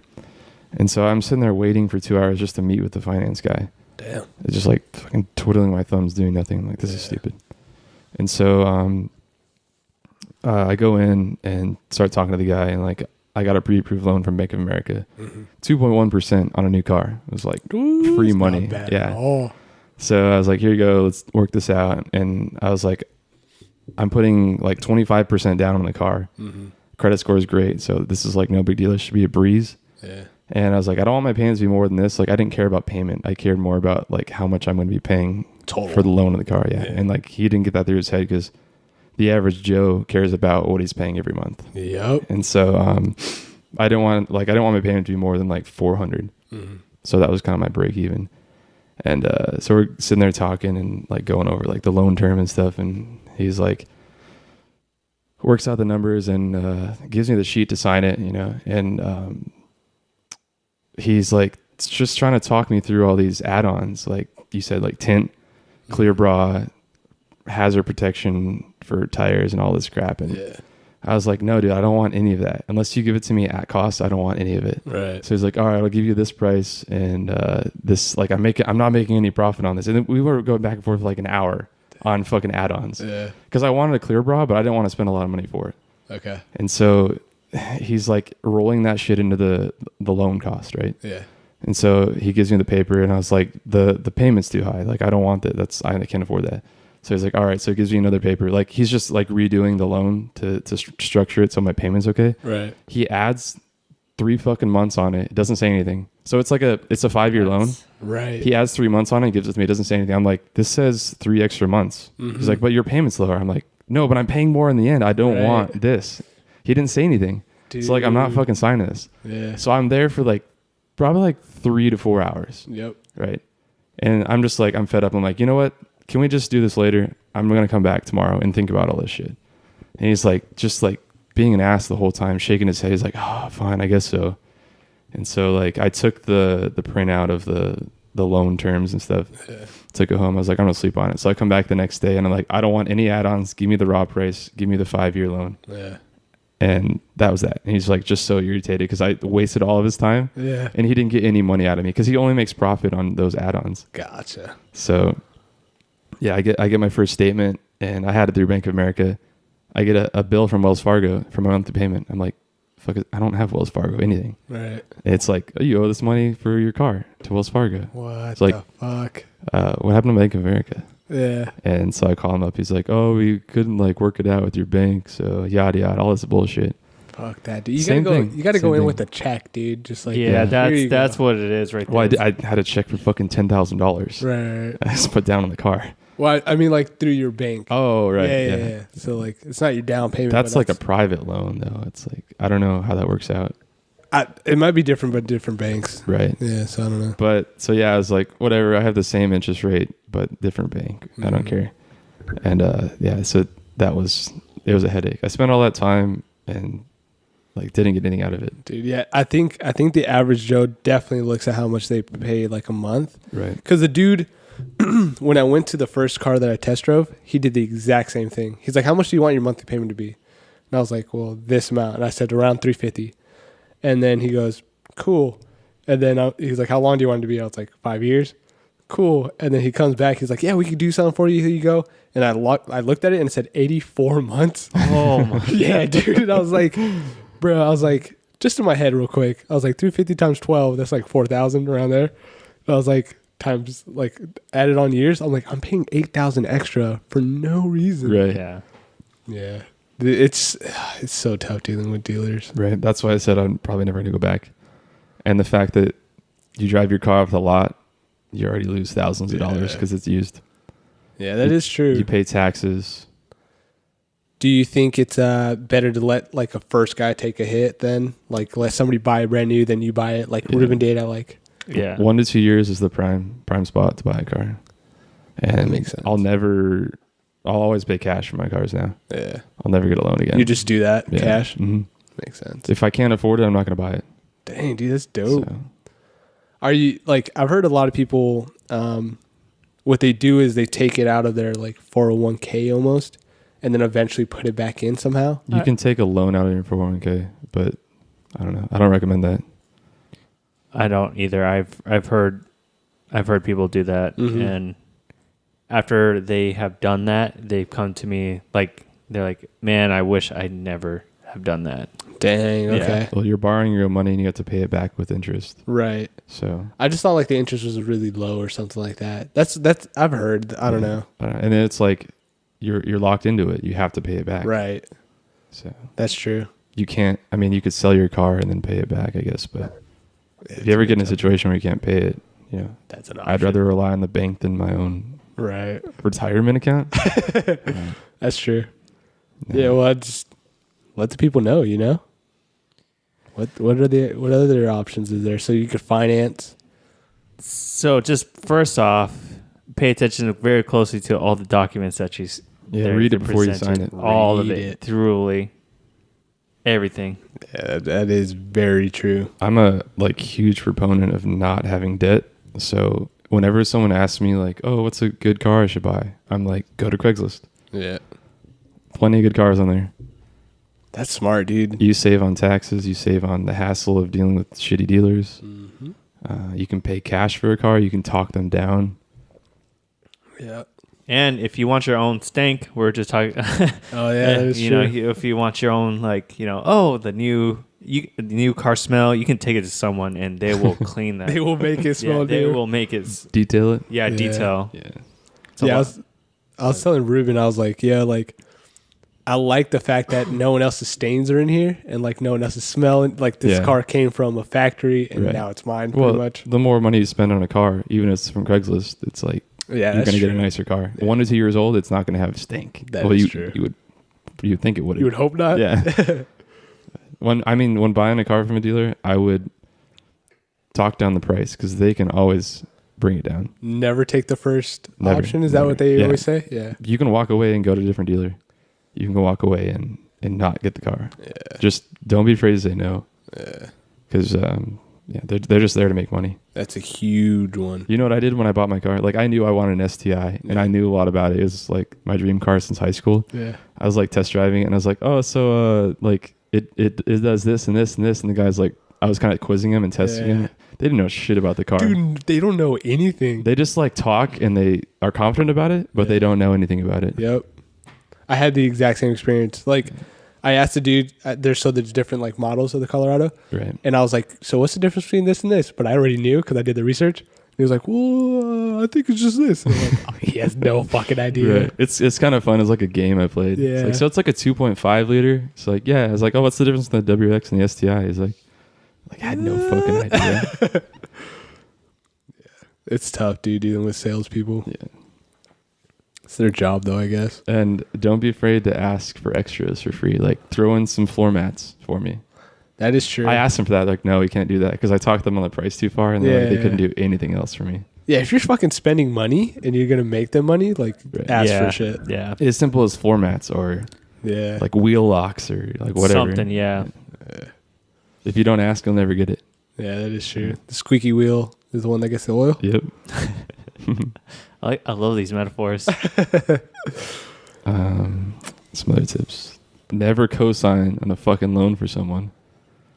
S4: And so I'm sitting there waiting for 2 hours just to meet with the finance guy.
S3: Damn.
S4: It's just like fucking twiddling my thumbs, doing nothing. I'm like, this is stupid. And so I go in and start talking to the guy, and like I got a pre-approved loan from Bank of America, 2.1% on a new car. It was like free money.
S3: Not bad
S4: Yeah.
S3: at all.
S4: So I was like, here you go, let's work this out. And I was like, I'm putting like 25% down on the car. Credit score is great, so this is like no big deal. It should be a breeze.
S3: Yeah.
S4: And I was like, I don't want my payments to be more than this. Like, I didn't care about payment. I cared more about like how much I'm going to be paying
S3: Total.
S4: for the loan of the car. Yeah. And like he didn't get that through his head because the average Joe cares about what he's paying every month.
S3: Yep.
S4: And so I didn't want my payment to be more than like 400. So that was kind of my break even. And so we're sitting there talking and like going over like the loan term and stuff. And he's like, works out the numbers and gives me the sheet to sign it, you know. And he's like just trying to talk me through all these add-ons, like you said, like tint, clear bra, hazard protection for tires, and all this crap. And I was like, no, dude, I don't want any of that unless you give it to me at cost. I don't want any of it.
S3: Right.
S4: So he's like, all right, I'll give you this price, and this, like, I'm not making any profit on this. And then we were going back and forth for like an hour on fucking add-ons.
S3: Yeah.
S4: Because I wanted a clear bra, but I didn't want to spend a lot of money for it.
S3: Okay.
S4: And so he's like rolling that shit into the loan cost, right?
S3: Yeah.
S4: And so he gives me the paper, and I was like, the payment's too high. Like, I don't want that. I can't afford that. So he's like, all right. So he gives me another paper. Like, he's just like redoing the loan to structure it so my payment's okay.
S3: Right.
S4: He adds 3 fucking months on it. It doesn't say anything. So it's like it's a 5-year loan.
S3: Right.
S4: He adds 3 months on it and gives it to me. It doesn't say anything. I'm like, this says 3 extra months. He's like, but your payment's lower. I'm like, no, but I'm paying more in the end. I don't want this. He didn't say anything.
S3: Dude.
S4: So like, I'm not fucking signing this.
S3: Yeah.
S4: So I'm there for like probably like 3 to 4 hours.
S3: Yep.
S4: Right. And I'm just like, I'm fed up. I'm like, you know what? Can we just do this later? I'm going to come back tomorrow and think about all this shit. And he's like, just like being an ass the whole time, shaking his head. He's like, oh, fine, I guess so. And so like I took the printout of the loan terms and stuff, took it home. I was like, I'm going to sleep on it. So I come back the next day and I'm like, I don't want any add-ons. Give me the raw price. Give me the 5-year loan.
S3: Yeah.
S4: And that was that. And he's like just so irritated because I wasted all of his time.
S3: Yeah.
S4: And he didn't get any money out of me because he only makes profit on those add-ons.
S3: Gotcha.
S4: So yeah, I get my first statement, and I had it through Bank of America. I get a bill from Wells Fargo for my monthly payment. I'm like, fuck it, I don't have Wells Fargo anything.
S3: Right.
S4: It's like, oh, you owe this money for your car to Wells Fargo.
S3: What
S4: It's like,
S3: the fuck?
S4: what happened to Bank of America?
S3: Yeah.
S4: And so I call him up. He's like, oh, we couldn't like work it out with your bank, so yada yada, all this bullshit.
S3: Fuck that, dude. You
S4: Same
S3: gotta go.
S4: thing.
S3: You gotta
S4: Same
S3: go in
S4: thing.
S3: with a check, dude. Just like
S2: Yeah,
S3: here you
S2: that's
S3: go.
S2: what it is right there.
S4: Well, I had a check for fucking $10,000.
S3: Right.
S4: I just put down on the car.
S3: Well, I mean, like through your bank.
S4: Oh, right.
S3: Yeah. So like, it's not your down payment.
S4: That's
S3: but
S4: like a private loan, though. It's like, I don't know how that works out.
S3: it might be different, but different banks.
S4: Right.
S3: Yeah. So I don't know.
S4: But so yeah, I was like, whatever. I have the same interest rate, but different bank. I don't care. And yeah, so it was a headache. I spent all that time and like didn't get anything out of it.
S3: Dude, yeah, I think the average Joe definitely looks at how much they pay like a month.
S4: Right.
S3: Because the dude, when I went to the first car that I test drove, he did the exact same thing. He's like, "How much do you want your monthly payment to be?" And I was like, "Well, this amount." And I said around $350. And then he goes, "Cool." And then he's like, "How long do you want it to be?" I was like, 5 years. Cool. And then he comes back. He's like, "Yeah, we could do something for you. Here you go." And I looked at it and it said 84 months.
S2: Oh my.
S3: Yeah, dude. And I was like, bro, I was like, just in my head real quick, I was like, 350 times 12, that's like 4,000 around there. And I was like, times, like, added on years, I'm like, I'm paying 8,000 extra for no reason.
S4: Right.
S2: Yeah.
S3: Yeah. It's so tough dealing with dealers.
S4: Right. That's why I said I'm probably never going to go back. And the fact that you drive your car off the lot, you already lose thousands of dollars because it's used.
S3: Yeah, that is true.
S4: You pay taxes.
S3: Do you think it's better to let like a first guy take a hit then? Like let somebody buy it brand new, then you buy it like Ruben data, like
S2: Yeah.
S4: 1 to 2 years is the prime spot to buy a car. And
S3: That makes sense.
S4: I'll always pay cash for my cars now.
S3: yeah.
S4: I'll never get a loan again.
S3: You just do that,
S4: Yeah.
S3: cash.
S4: Mhm.
S3: Makes sense.
S4: If I can't afford it, I'm not going to buy it.
S3: Dang, dude, that's dope.
S4: So,
S3: Are you like? I've heard a lot of people. What they do is they take it out of their like 401k almost, and then eventually put it back in somehow.
S4: you can take a loan out of your 401k, but I don't know. I don't recommend that.
S2: I don't either. I've heard people do that, and after they have done that, they've come to me like they're like, "Man, I wish I never have done that."
S3: Dang.
S2: Yeah.
S3: Okay.
S4: Well, you're borrowing your own money and you have to pay it back with interest.
S3: Right.
S4: So,
S3: I just thought like the interest was really low or something like that. That's I've heard. I don't know.
S4: and then it's like you're locked into it. You have to pay it back.
S3: Right.
S4: So
S3: That's true.
S4: you can't. I mean, you could sell your car and then pay it back, I guess. But if you ever get in a situation where you can't pay it,
S3: That's an
S4: I'd rather rely on the bank than my own
S3: Right.
S4: retirement account.
S3: That's true. Yeah. Well, I just let the people know. You know. What other options is there? So you could finance.
S2: So just first off, pay attention very closely to all the documents that
S4: Read it before you sign
S2: presented.
S4: it.
S2: All of
S3: Read
S2: it,
S3: it.
S2: thoroughly, everything.
S3: Yeah, that is very true.
S4: I'm a huge proponent of not having debt. So whenever someone asks me like, "Oh, what's a good car I should buy?" I'm like, "Go to Craigslist.
S3: Yeah.
S4: Plenty of good cars on there.
S3: That's smart, dude.
S4: You save on taxes. You save on the hassle of dealing with shitty dealers. You can pay cash for a car. You can talk them down.
S3: Yeah.
S2: And if you want your own stank, we're just talking.
S3: Oh yeah, that is
S2: you
S3: true.
S2: know, if you want your own, the new car smell, you can take it to someone and they will clean that.
S3: They will make it smell.
S2: yeah, they
S3: dude.
S2: will make it.
S4: Detail it.
S2: Yeah,
S3: Yeah.
S2: detail.
S4: Yeah.
S2: It's a
S3: Yeah,
S2: lot.
S3: I was telling Ruben, I was like, yeah, like I like the fact that no one else's stains are in here and like no one else's smelling. Like this
S4: Yeah.
S3: car came from a factory and
S4: Right.
S3: now it's mine pretty
S4: Well,
S3: much.
S4: the more money you spend on a car, even if it's from Craigslist, it's like
S3: Yeah,
S4: you're
S3: that's
S4: going to get a
S3: true.
S4: nicer car.
S3: Yeah.
S4: 1 to 2 years old, it's not going to have a stink.
S3: That is
S4: you,
S3: true.
S4: You would think it would.
S3: You would hope not.
S4: Yeah. when buying a car from a dealer, I would talk down the price because they can always bring it down.
S3: Never take the first
S4: Never,
S3: option. Is that
S4: never.
S3: what they
S4: Yeah.
S3: always say? Yeah.
S4: You can walk away and go to a different dealer. You can go walk away and not get the car.
S3: Yeah.
S4: Just don't be afraid to say no
S3: Yeah.
S4: because they're just there to make money.
S3: That's a huge one.
S4: You know what I did when I bought my car? Like I knew I wanted an STI and I knew a lot about it. It was like my dream car since high school.
S3: Yeah.
S4: I was like test driving it and I was like, oh, so like it does this and this and this, and the guy's like, I was kind of quizzing him and testing
S3: Yeah.
S4: him. They didn't know shit about the car.
S3: Dude, they don't know anything.
S4: They just like talk and they are confident about it, but they don't know anything about it.
S3: Yep. I had the exact same experience. Like, I asked the dude, there's different like models of the Colorado.
S4: Right.
S3: And I was like, so what's the difference between this and this? But I already knew because I did the research. He was like, well, I think it's just this. And I'm like, oh, he has no fucking idea.
S4: Right. It's kind of fun. It's like a game I played.
S3: Yeah.
S4: It's like a 2.5 liter. It's like, yeah. I was like, oh, what's the difference in the WX and the STI? He's like I had no fucking idea.
S3: It's tough, dude, dealing with salespeople.
S4: Yeah.
S3: It's their job, though, I guess.
S4: And don't be afraid to ask for extras for free. Like throw in some floor mats for me.
S3: That is true.
S4: I asked them for that. Like, no, we can't do that because I talked them on the price too far, and they couldn't do anything else for me.
S3: Yeah, if you're fucking spending money and you're gonna make them money, like
S4: Right.
S3: ask
S2: yeah.
S3: for shit.
S2: Yeah.
S4: As simple as floor mats or
S3: Yeah.
S4: like wheel locks or like whatever.
S2: Something, yeah.
S4: If you don't ask, you'll never get it.
S3: Yeah, that is true. The squeaky wheel is the one that gets the oil.
S4: Yep.
S2: I love these metaphors.
S4: Some other tips. Never co-sign on a fucking loan for someone.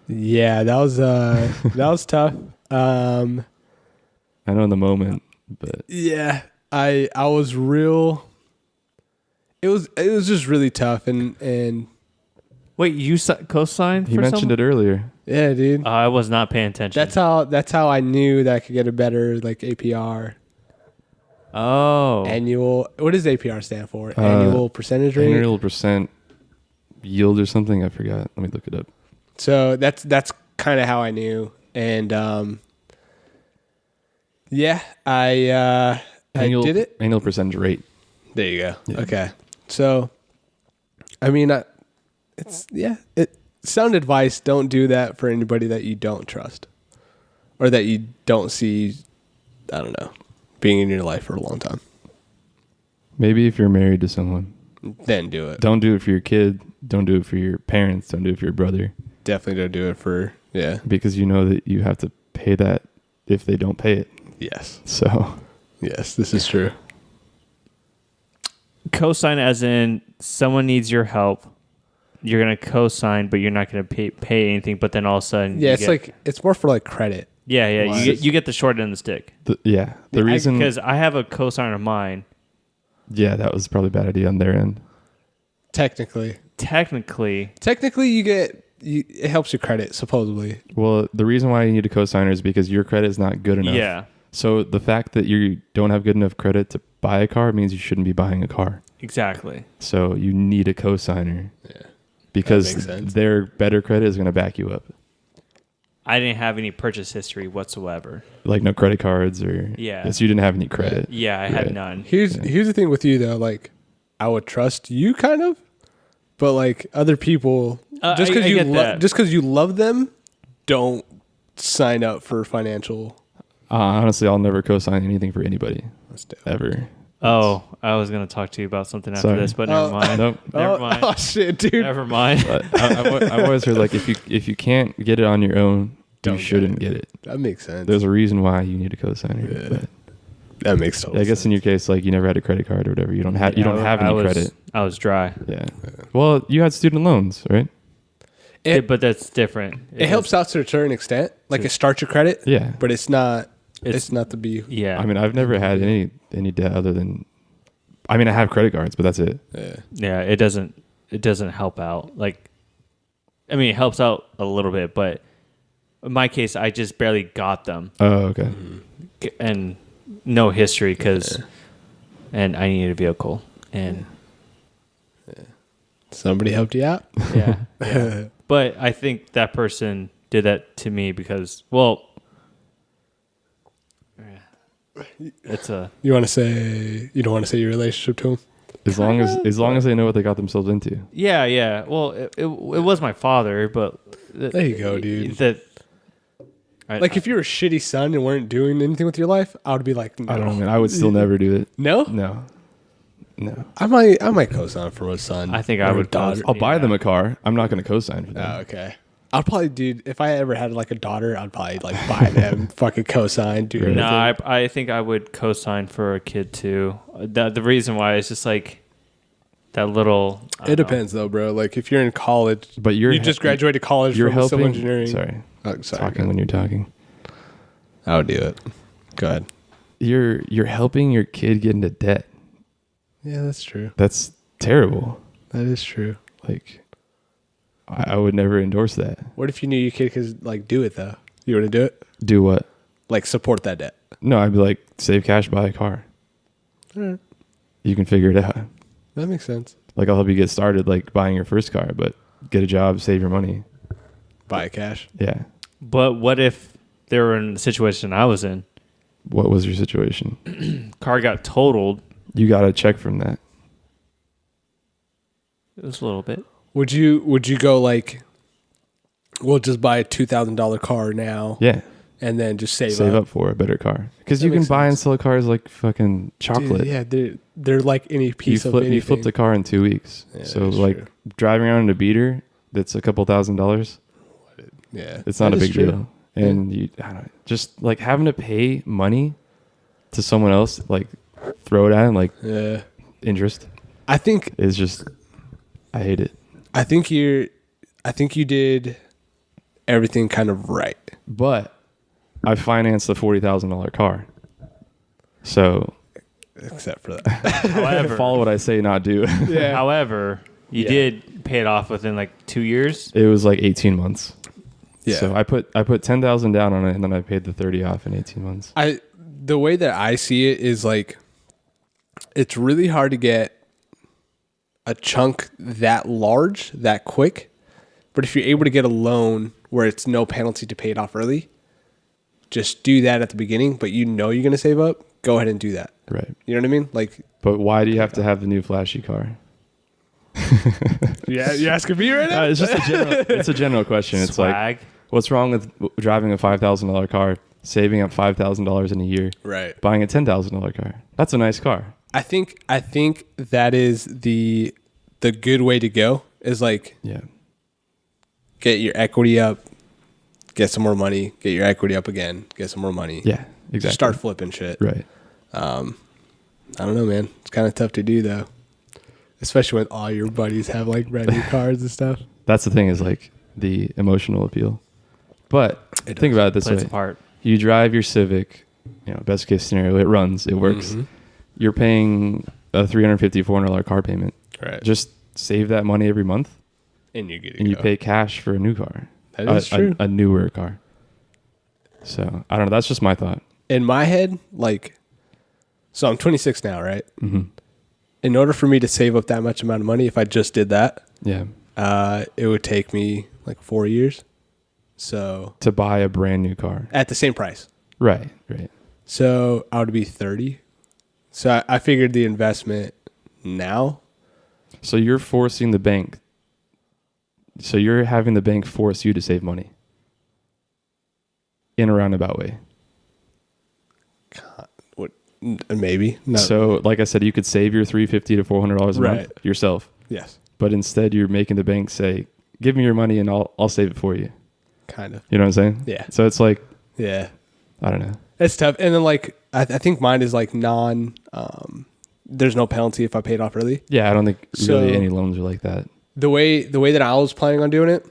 S3: Yeah, that was tough.
S4: I know in the moment, but
S3: Yeah, I was real. It was just really tough and
S2: Wait, you co-signed
S4: he
S2: for
S4: mentioned
S2: someone?
S4: it earlier.
S3: yeah, dude.
S2: I was not paying attention.
S3: That's how I knew that I could get a better like APR.
S2: Oh.
S3: Annual. What does APR stand for? Annual percentage rate.
S4: Annual percent yield or something. I forgot. Let me look it up.
S3: So that's kind of how I knew, and yeah, I did it.
S4: Annual percentage rate.
S3: There you go.
S4: Yeah.
S3: Okay, so I mean, sound advice. Don't do that for anybody that you don't trust, or that you don't see. I don't know, being in your life for a long time.
S4: Maybe if you're married to someone,
S3: Then do it.
S4: don't do it for your kid. Don't do it for your parents. Don't do it for your brother.
S3: definitely don't do it for
S4: because you know that you have to pay that if they don't pay it.
S3: Yes.
S4: So
S3: Yes, this is true.
S2: Co-sign as in someone needs your help. You're gonna co-sign, but you're not gonna pay anything. But then all of a sudden,
S3: Yeah, it's like it's more for like credit.
S2: yeah.
S3: Why?
S2: You get the short end of the stick.
S4: the reason
S2: Because I have a co-signer of mine.
S4: that was probably a bad idea on their end.
S3: Technically, it helps your credit supposedly.
S4: Well, the reason why you need a cosigner is because your credit is not good enough.
S2: Yeah,
S4: So the fact that you don't have good enough credit to buy a car means you shouldn't be buying a car.
S2: exactly.
S4: So you need a cosigner
S3: Yeah.
S4: because
S3: makes sense.
S4: their better credit is going to back you up.
S2: I didn't have any purchase history whatsoever.
S4: Like no credit cards or
S2: Yeah.
S4: So you didn't have any credit.
S2: Yeah, I
S4: Right.
S2: had none.
S3: Here's the thing with you though, like I would trust you kind of, but like other people, just
S2: I
S3: because
S2: get that.
S3: just because you love them, don't sign up for financial.
S4: Honestly, I'll never cosign anything for anybody
S3: That's dope.
S4: ever.
S2: Oh, I was gonna talk to you about something after
S4: Sorry.
S2: this, but never mind.
S4: Nope.
S2: Never mind.
S3: Oh shit, dude.
S2: Never mind.
S4: But I've always heard like if you can't get it on your own,
S3: Don't
S4: you
S3: get
S4: shouldn't
S3: it.
S4: get it.
S3: That makes sense.
S4: There's a reason why you need a cosigner.
S3: Yeah.
S4: But
S3: That makes total
S4: I guess
S3: sense.
S4: in your case, like you never had a credit card or whatever. You don't have you don't have any credit.
S2: I was dry.
S4: Yeah. Well, you had student loans, right?
S2: But that's different.
S3: It helps out to a certain extent. Like it starts your credit,
S4: Yeah.
S3: but it's not.
S2: It's-
S3: It's not to be.
S2: Yeah.
S4: I mean, I've never had any debt other than. I mean, I have credit cards, but that's it.
S3: Yeah.
S2: yeah. It doesn't help out. Like, I mean, it helps out a little bit, but in my case, I just barely got them
S4: Oh, okay.
S2: and no history and I needed a vehicle and
S3: Somebody helped you out.
S2: yeah. But I think that person did that to me because, well, it's a
S3: You want to say you don't want to say your relationship to him?
S4: As long as they know what they got themselves into.
S2: yeah. Well, it was my father, but
S3: There you go, dude.
S2: Like
S3: If you were a shitty son and weren't doing anything with your life, I would be like, no.
S4: I don't know, man. I would still never do it.
S3: No?
S4: No.
S3: I might co-sign for a son.
S2: I think
S3: or
S2: I
S3: a
S2: would
S3: daughter.
S4: I'll buy
S2: Yeah.
S4: them a car. I'm not going to co-sign for them.
S3: Oh, okay. I'd probably, dude, if I ever had like a daughter, I'd probably like buy them, fucking co-sign, do everything.
S2: No, I think I would co-sign for a kid too. The reason why is just like that little. I
S3: It
S2: don't know.
S3: depends though, bro. Like if you're in college,
S4: But
S3: you just graduated college
S4: You're
S3: from
S4: helping.
S3: civil engineering.
S4: Sorry.
S3: Oh, sorry.
S4: Talking when you're talking.
S3: I would do it. Go ahead.
S4: You're helping your kid get into debt.
S3: Yeah, that's true.
S4: That's terrible.
S3: That is true.
S4: Like, I would never endorse that.
S3: What if you knew your kid could like do it though? You want to do it?
S4: Do what?
S3: Like support that debt.
S4: No, I'd be like, save cash, buy a car.
S3: Alright.
S4: You can figure it out.
S3: That makes sense.
S4: Like, I'll help you get started, like buying your first car, but get a job, save your money.
S3: Buy cash.
S4: Yeah.
S2: But what if they were in the situation I was in?
S4: What was your situation?
S2: Car got totaled.
S4: You got a check from that.
S2: It was a little bit.
S3: Would you go like, we'll just buy a $2,000 car now,
S4: Yeah.
S3: and then just save
S4: Up for a better car. Because
S3: That
S4: you can
S3: makes
S4: buy and
S3: sense.
S4: sell cars like fucking chocolate.
S3: Dude, yeah, they're like any piece of anything.
S4: You flipped a car in 2 weeks.
S3: Yeah,
S4: so
S3: that's
S4: like
S3: true.
S4: driving around in a beater that's a couple $1,000s,
S3: Yeah,
S4: it's not
S3: that
S4: a
S3: is
S4: big
S3: true.
S4: deal. And you I don't know, just like having to pay money to someone else, like throw it at him, like
S3: Yeah,
S4: interest
S3: I think
S4: is just, I hate it.
S3: I think you did everything kind of right.
S4: But I financed a $40,000 car. So
S3: Except for that.
S2: However,
S4: follow what I say, not do.
S3: Yeah.
S2: however, you
S3: Yeah.
S2: did pay it off within like 2 years.
S4: It was like 18 months.
S3: Yeah.
S4: So I put 10,000 down on it, and then I paid the 30 off in 18 months.
S3: The way that I see it is like, it's really hard to get a chunk that large that quick. But if you're able to get a loan where it's no penalty to pay it off early, just do that at the beginning. But you know you're going to save up, go ahead and do that.
S4: Right.
S3: You know what I mean? Like,
S4: But why do you have to have the new flashy car?
S3: yeah, you're asking me right now?
S4: It's just a general question. It's like,
S2: Swag.
S4: what's wrong with driving a $5,000 car, saving up $5,000 in a year,
S3: Right.
S4: buying a $10,000 car? That's a nice car.
S3: I think that is the good way to go, is like,
S4: Yeah.
S3: get your equity up, get some more money, get your equity up again, get some more money.
S4: Yeah, exactly.
S3: Start flipping shit.
S4: Right.
S3: I don't know, man. It's kind of tough to do though, especially when all your buddies have like brand new cars and stuff.
S4: That's the thing, is like the emotional appeal. But
S3: It
S4: think
S3: does.
S4: about it this
S2: Plays
S4: way.
S2: a part.
S4: You drive your Civic, best case scenario, it runs, it works.
S3: Mm-hmm.
S4: You're paying a $350, $400 car payment.
S3: Right.
S4: Just save that money every month,
S3: and you get
S4: and you pay cash for a new car.
S3: That is true.
S4: A newer car. So I don't know. That's just my thought.
S3: In my head, like, so I'm 26 now, right?
S4: Mm-hmm.
S3: In order for me to save up that much amount of money, if I just did that,
S4: Yeah.
S3: it would take me like 4 years. So
S4: To buy a brand new car.
S3: at the same price.
S4: Right. Right.
S3: So I would be 30. So I figured the investment now.
S4: So you're forcing the bank. So you're having the bank force you to save money in a roundabout way.
S3: What? Maybe. No.
S4: So, like I said, you could save your $350 to $400 a
S3: Right.
S4: month yourself,
S3: Yes.
S4: but instead you're making the bank say, "Give me your money and I'll save it for you."
S3: Kind of.
S4: You know what I'm saying?
S3: Yeah.
S4: So it's like,
S3: Yeah.
S4: I don't know.
S3: It's tough. And then like I think mine is like there's no penalty if I paid off early.
S4: Yeah, I don't think really
S3: So-
S4: any loans are like that.
S3: The way that I was planning on doing it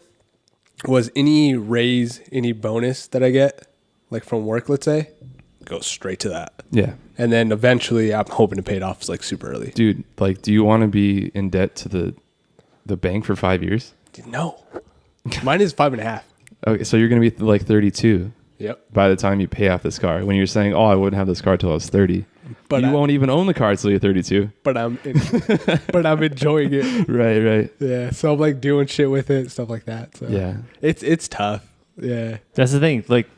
S3: was any raise, any bonus that I get, like from work, let's say, goes straight to that.
S4: Yeah,
S3: And then eventually I'm hoping to pay it off like super early.
S4: dude. Like, do you want to be in debt to the bank for 5 years?
S3: No. Mine is 5.5.
S4: Okay, so you're gonna be like 32
S3: Yep.
S4: by the time you pay off this car. When you're saying, "Oh, I wouldn't have this car till I was 30,"
S3: But
S4: you
S3: I-
S4: won't even own the car till you're 32.
S3: But I'm enjoying it.
S4: Right, right.
S3: Yeah. So I'm like doing shit with it, stuff like that. So
S4: Yeah,
S3: it's tough. Yeah.
S2: That's the thing. Like,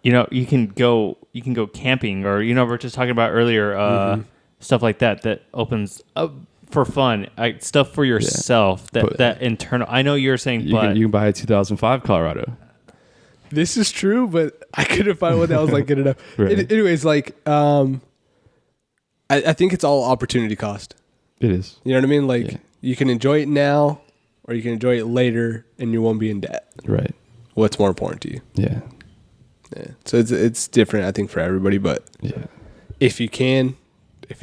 S2: you can go camping, or we were just talking about earlier, stuff like that opens up for fun, stuff for yourself.
S4: But-
S2: That internal. I know you're saying,
S4: you
S2: but
S4: can buy a 2005 Colorado.
S3: This is true, but I couldn't find one that was like good enough.
S4: Right.
S3: Anyways, like I think it's all opportunity cost.
S4: It is.
S3: You know what I mean? Like
S4: Yeah.
S3: you can enjoy it now, or you can enjoy it later, and you won't be in debt.
S4: Right.
S3: What's more important to you?
S4: Yeah.
S3: Yeah. So it's different, I think, for everybody. But
S4: Yeah.
S3: if you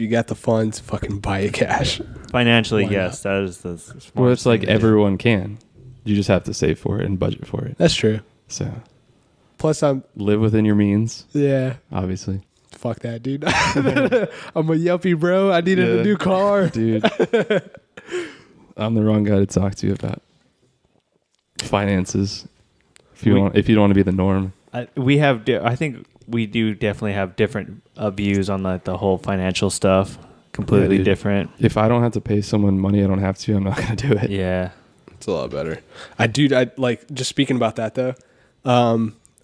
S3: got the funds, fucking buy it cash.
S2: financially,
S3: Why
S2: yes, that is the smartest
S4: Well, it's like
S2: thing to do.
S4: everyone can. You just have to save for it and budget for it.
S3: That's true.
S4: So
S3: Plus,
S4: live within your means,
S3: yeah.
S4: obviously.
S3: Fuck that, dude. I'm a yuppie, bro. I needed
S4: Yeah.
S3: a new car.
S4: Dude, I'm the wrong guy to talk to about finances. If you don't want to be the norm.
S2: We have. I think we do definitely have different views on the whole financial stuff. Completely
S4: dude.
S2: different.
S4: If I don't have to pay someone money I don't have to, I'm not going to do it.
S2: Yeah.
S3: It's a lot better. I like just speaking about that though.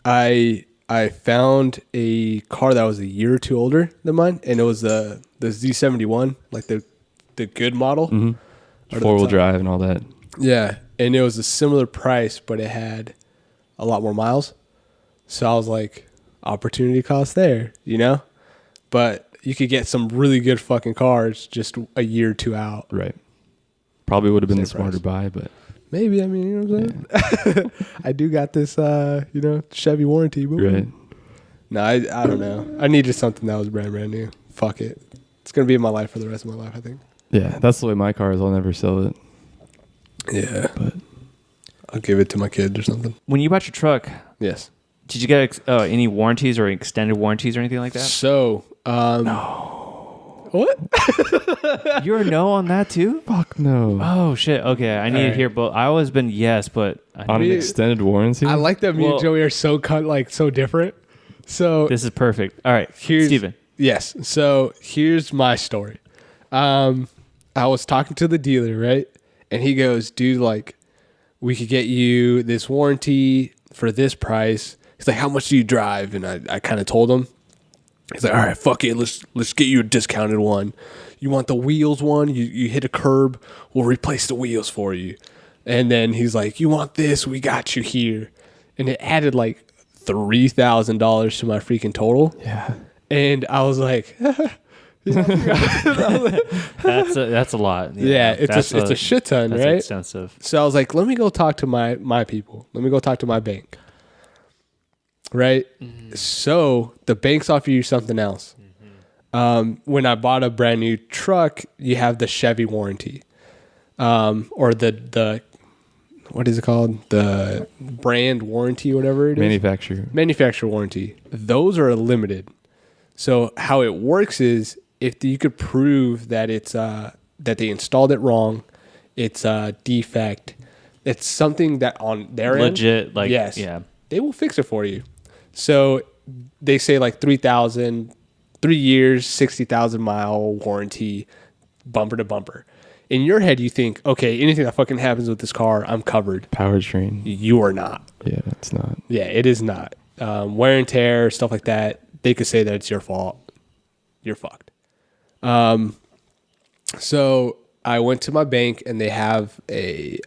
S3: I found a car that was a year or two older than mine, and it was the Z71, like the good model.
S4: Mm-hmm.
S3: Or the
S4: 4-wheel
S3: top.
S4: drive and all that.
S3: Yeah, and it was a similar price, but it had a lot more miles. So I was like, opportunity cost there, But you could get some really good fucking cars just a year or two out.
S4: Right. Probably would have been the
S3: Same price.
S4: smarter buy, but
S3: Maybe, I mean, you know what I'm saying? I do got this, Chevy warranty. But
S4: right.
S3: No, I don't know. I needed something that was brand new. Fuck it. It's going to be in my life for the rest of my life, I think.
S4: Yeah, that's the way my car is. I'll never sell it.
S3: Yeah.
S4: But
S3: I'll give it to my kids or something.
S2: When you bought your truck,
S3: Yes.
S2: did you get any warranties or extended warranties or anything like that?
S3: So, what?
S2: You're a no on that too?
S4: fuck no.
S2: Oh shit. Okay, I need to
S3: Alright.
S2: hear both. I always been yes, but
S4: On an
S3: We-
S4: extended warranty?
S3: I like that me
S2: Well-
S3: and Joey are so different. So,
S2: this is perfect. All right,
S3: Here's-
S2: Steven.
S3: yes. So here's my story. I was talking to the dealer, right? And he goes, dude, like, we could get you this warranty for this price. He's like, how much do you drive? And I kind of told him. He's like, all right, fuck it. Let's get you a discounted one. You want the wheels one? You hit a curb, we'll replace the wheels for you. And then he's like, you want this? We got you here. And it added like $3,000 to my freaking total.
S4: Yeah.
S3: And I was like,
S2: That's a lot.
S3: Yeah, it's a shit ton,
S2: that's
S3: right?
S2: extensive.
S3: So I was like, let me go talk to my people. Let me go talk to my bank. Right? So the banks offer you something else. When I bought a brand new truck, you have the Chevy warranty. Or the what is it called? The brand warranty, whatever it is. Manufacturer warranty. Those are limited. So how it works is if you could prove that it's that they installed it wrong, it's a defect, it's something that on their
S2: Legit,
S3: end,
S2: like,
S3: yes,
S2: yeah.
S3: they will fix it for you. So they say like 3 years, 60,000 mile warranty, bumper to bumper. In your head, you think, okay, anything that fucking happens with this car, I'm covered.
S4: Powertrain.
S3: You are not.
S4: Yeah, it's not.
S3: Yeah, it is not. Wear and tear, stuff like that. They could say that it's your fault. You're fucked. So I went to my bank and they have a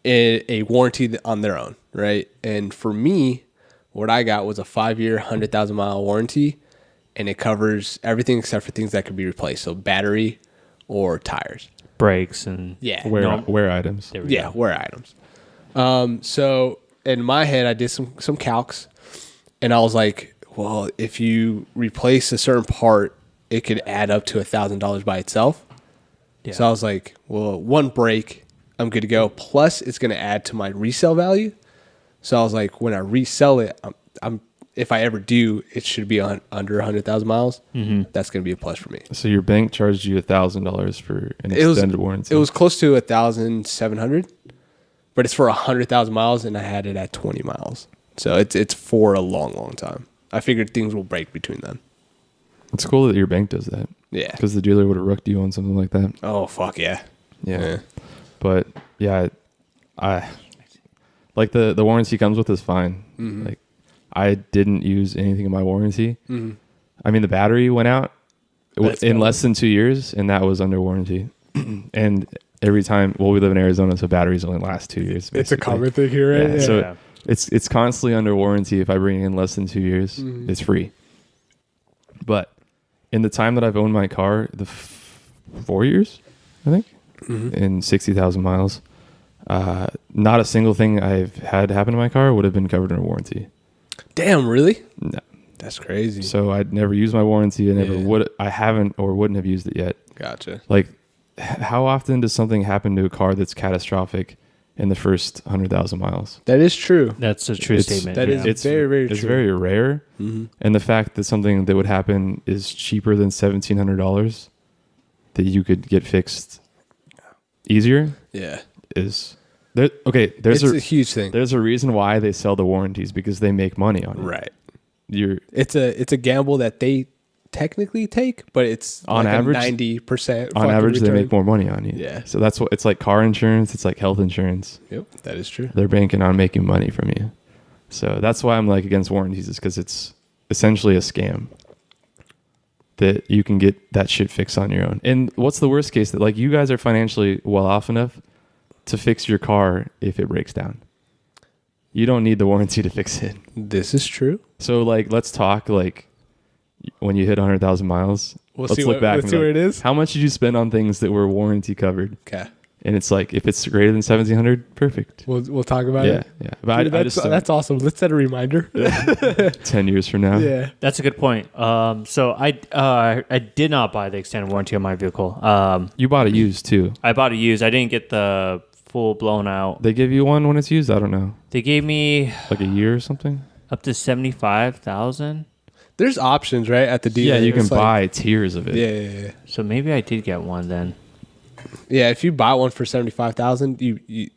S3: warranty on their own, right? And for me, what I got was a 5-year, 100,000 mile warranty, and it covers everything except for things that could be replaced. So battery or tires.
S2: Brakes and
S3: Yeah.
S4: Wear items.
S2: there we
S3: Yeah,
S2: go.
S3: wear items. So in my head, I did some calcs, and I was like, well, if you replace a certain part, it could add up to $1,000 by itself.
S2: Yeah.
S3: So I was like, well, one break, I'm good to go. Plus, it's going to add to my resale value. So I was like, when I resell it, I'm if I ever do, it should be on under 100,000 miles. Mm-hmm. That's going to be a plus for me.
S4: So your bank charged you $1,000 for an extended warranty.
S3: It was close to 1,700, but it's for 100,000 miles, and I had it at 20 miles. So it's for a long, long time. I figured things will break between then.
S4: It's cool that your bank does that.
S3: Yeah.
S4: Because the dealer would have rooked you on something like that.
S3: Oh, fuck yeah.
S4: Yeah. But yeah, I like the warranty comes with is fine.
S3: Mm-hmm.
S4: Like I didn't use anything in my warranty. Mm-hmm. I mean, the battery went out in less than 2 years, and that was under warranty. And every time, well, we live in Arizona, so batteries only last 2 years.
S3: It's a common thing here, right?
S4: Yeah, so it's constantly under warranty. If I bring it in less than 2 years, it's free. But in the time that I've owned my car, 4 years, I think, and 60,000 miles, not a single thing I've had happen to my car would have been covered under warranty.
S3: Damn, really?
S4: No.
S3: That's crazy.
S4: So I'd never used my warranty. I haven't or wouldn't have used it yet.
S3: Gotcha.
S4: Like, how often does something happen to a car that's catastrophic in the first 100,000 miles?
S3: That is true.
S2: That's a true statement.
S3: That is
S4: It's
S3: very, very
S4: It's
S3: true.
S4: very rare.
S3: Mm-hmm.
S4: And the fact that something that would happen is cheaper than $1,700 that you could get fixed easier
S3: Yeah.
S4: is there. Okay, there's
S3: It's a huge thing.
S4: there's a reason why they sell the warranties, because they make money on it.
S3: Right.
S4: You're
S3: It's a gamble that they technically take, but it's
S4: On
S3: like
S4: average-
S3: 90%
S4: on
S3: fucking
S4: average they
S3: return.
S4: make more money on you.
S3: Yeah.
S4: So that's what it's like. Car insurance, it's like health insurance.
S3: Yep, that is true.
S4: They're banking on making money from you. So that's why I'm like against warranties, is because it's essentially a scam that you can get that shit fixed on your own. And what's the worst case? That like you guys are financially well off enough to fix your car if it breaks down. You don't need the warranty to fix it.
S3: This is true.
S4: So like, let's talk like when you hit 100,000 miles.
S3: We'll
S4: let's
S3: see
S4: look
S3: what-
S4: back
S3: let's
S4: and
S3: see
S4: be
S3: where
S4: like,
S3: it is.
S4: How much did you spend on things that were warranty covered?
S3: Okay.
S4: And it's like, if it's greater than 1,700, perfect.
S3: We'll talk about
S4: Yeah,
S3: it.
S4: yeah. But
S3: Dude,
S4: I just don't-
S3: that's awesome. Let's set a reminder.
S4: 10 years from now.
S3: Yeah.
S2: That's a good point. So I did not buy the extended warranty on my vehicle.
S4: You bought it used too.
S2: I bought it used. I didn't get the full blown out.
S4: They give you one when it's used? I don't know.
S2: They gave me
S4: Like a year or something?
S2: up to 75,000.
S3: There's options, right, at the dealer.
S4: Yeah, you can
S3: It's like-
S4: buy tiers of it.
S3: Yeah.
S2: So maybe I did get one then.
S3: Yeah, if you buy one for 75,000, you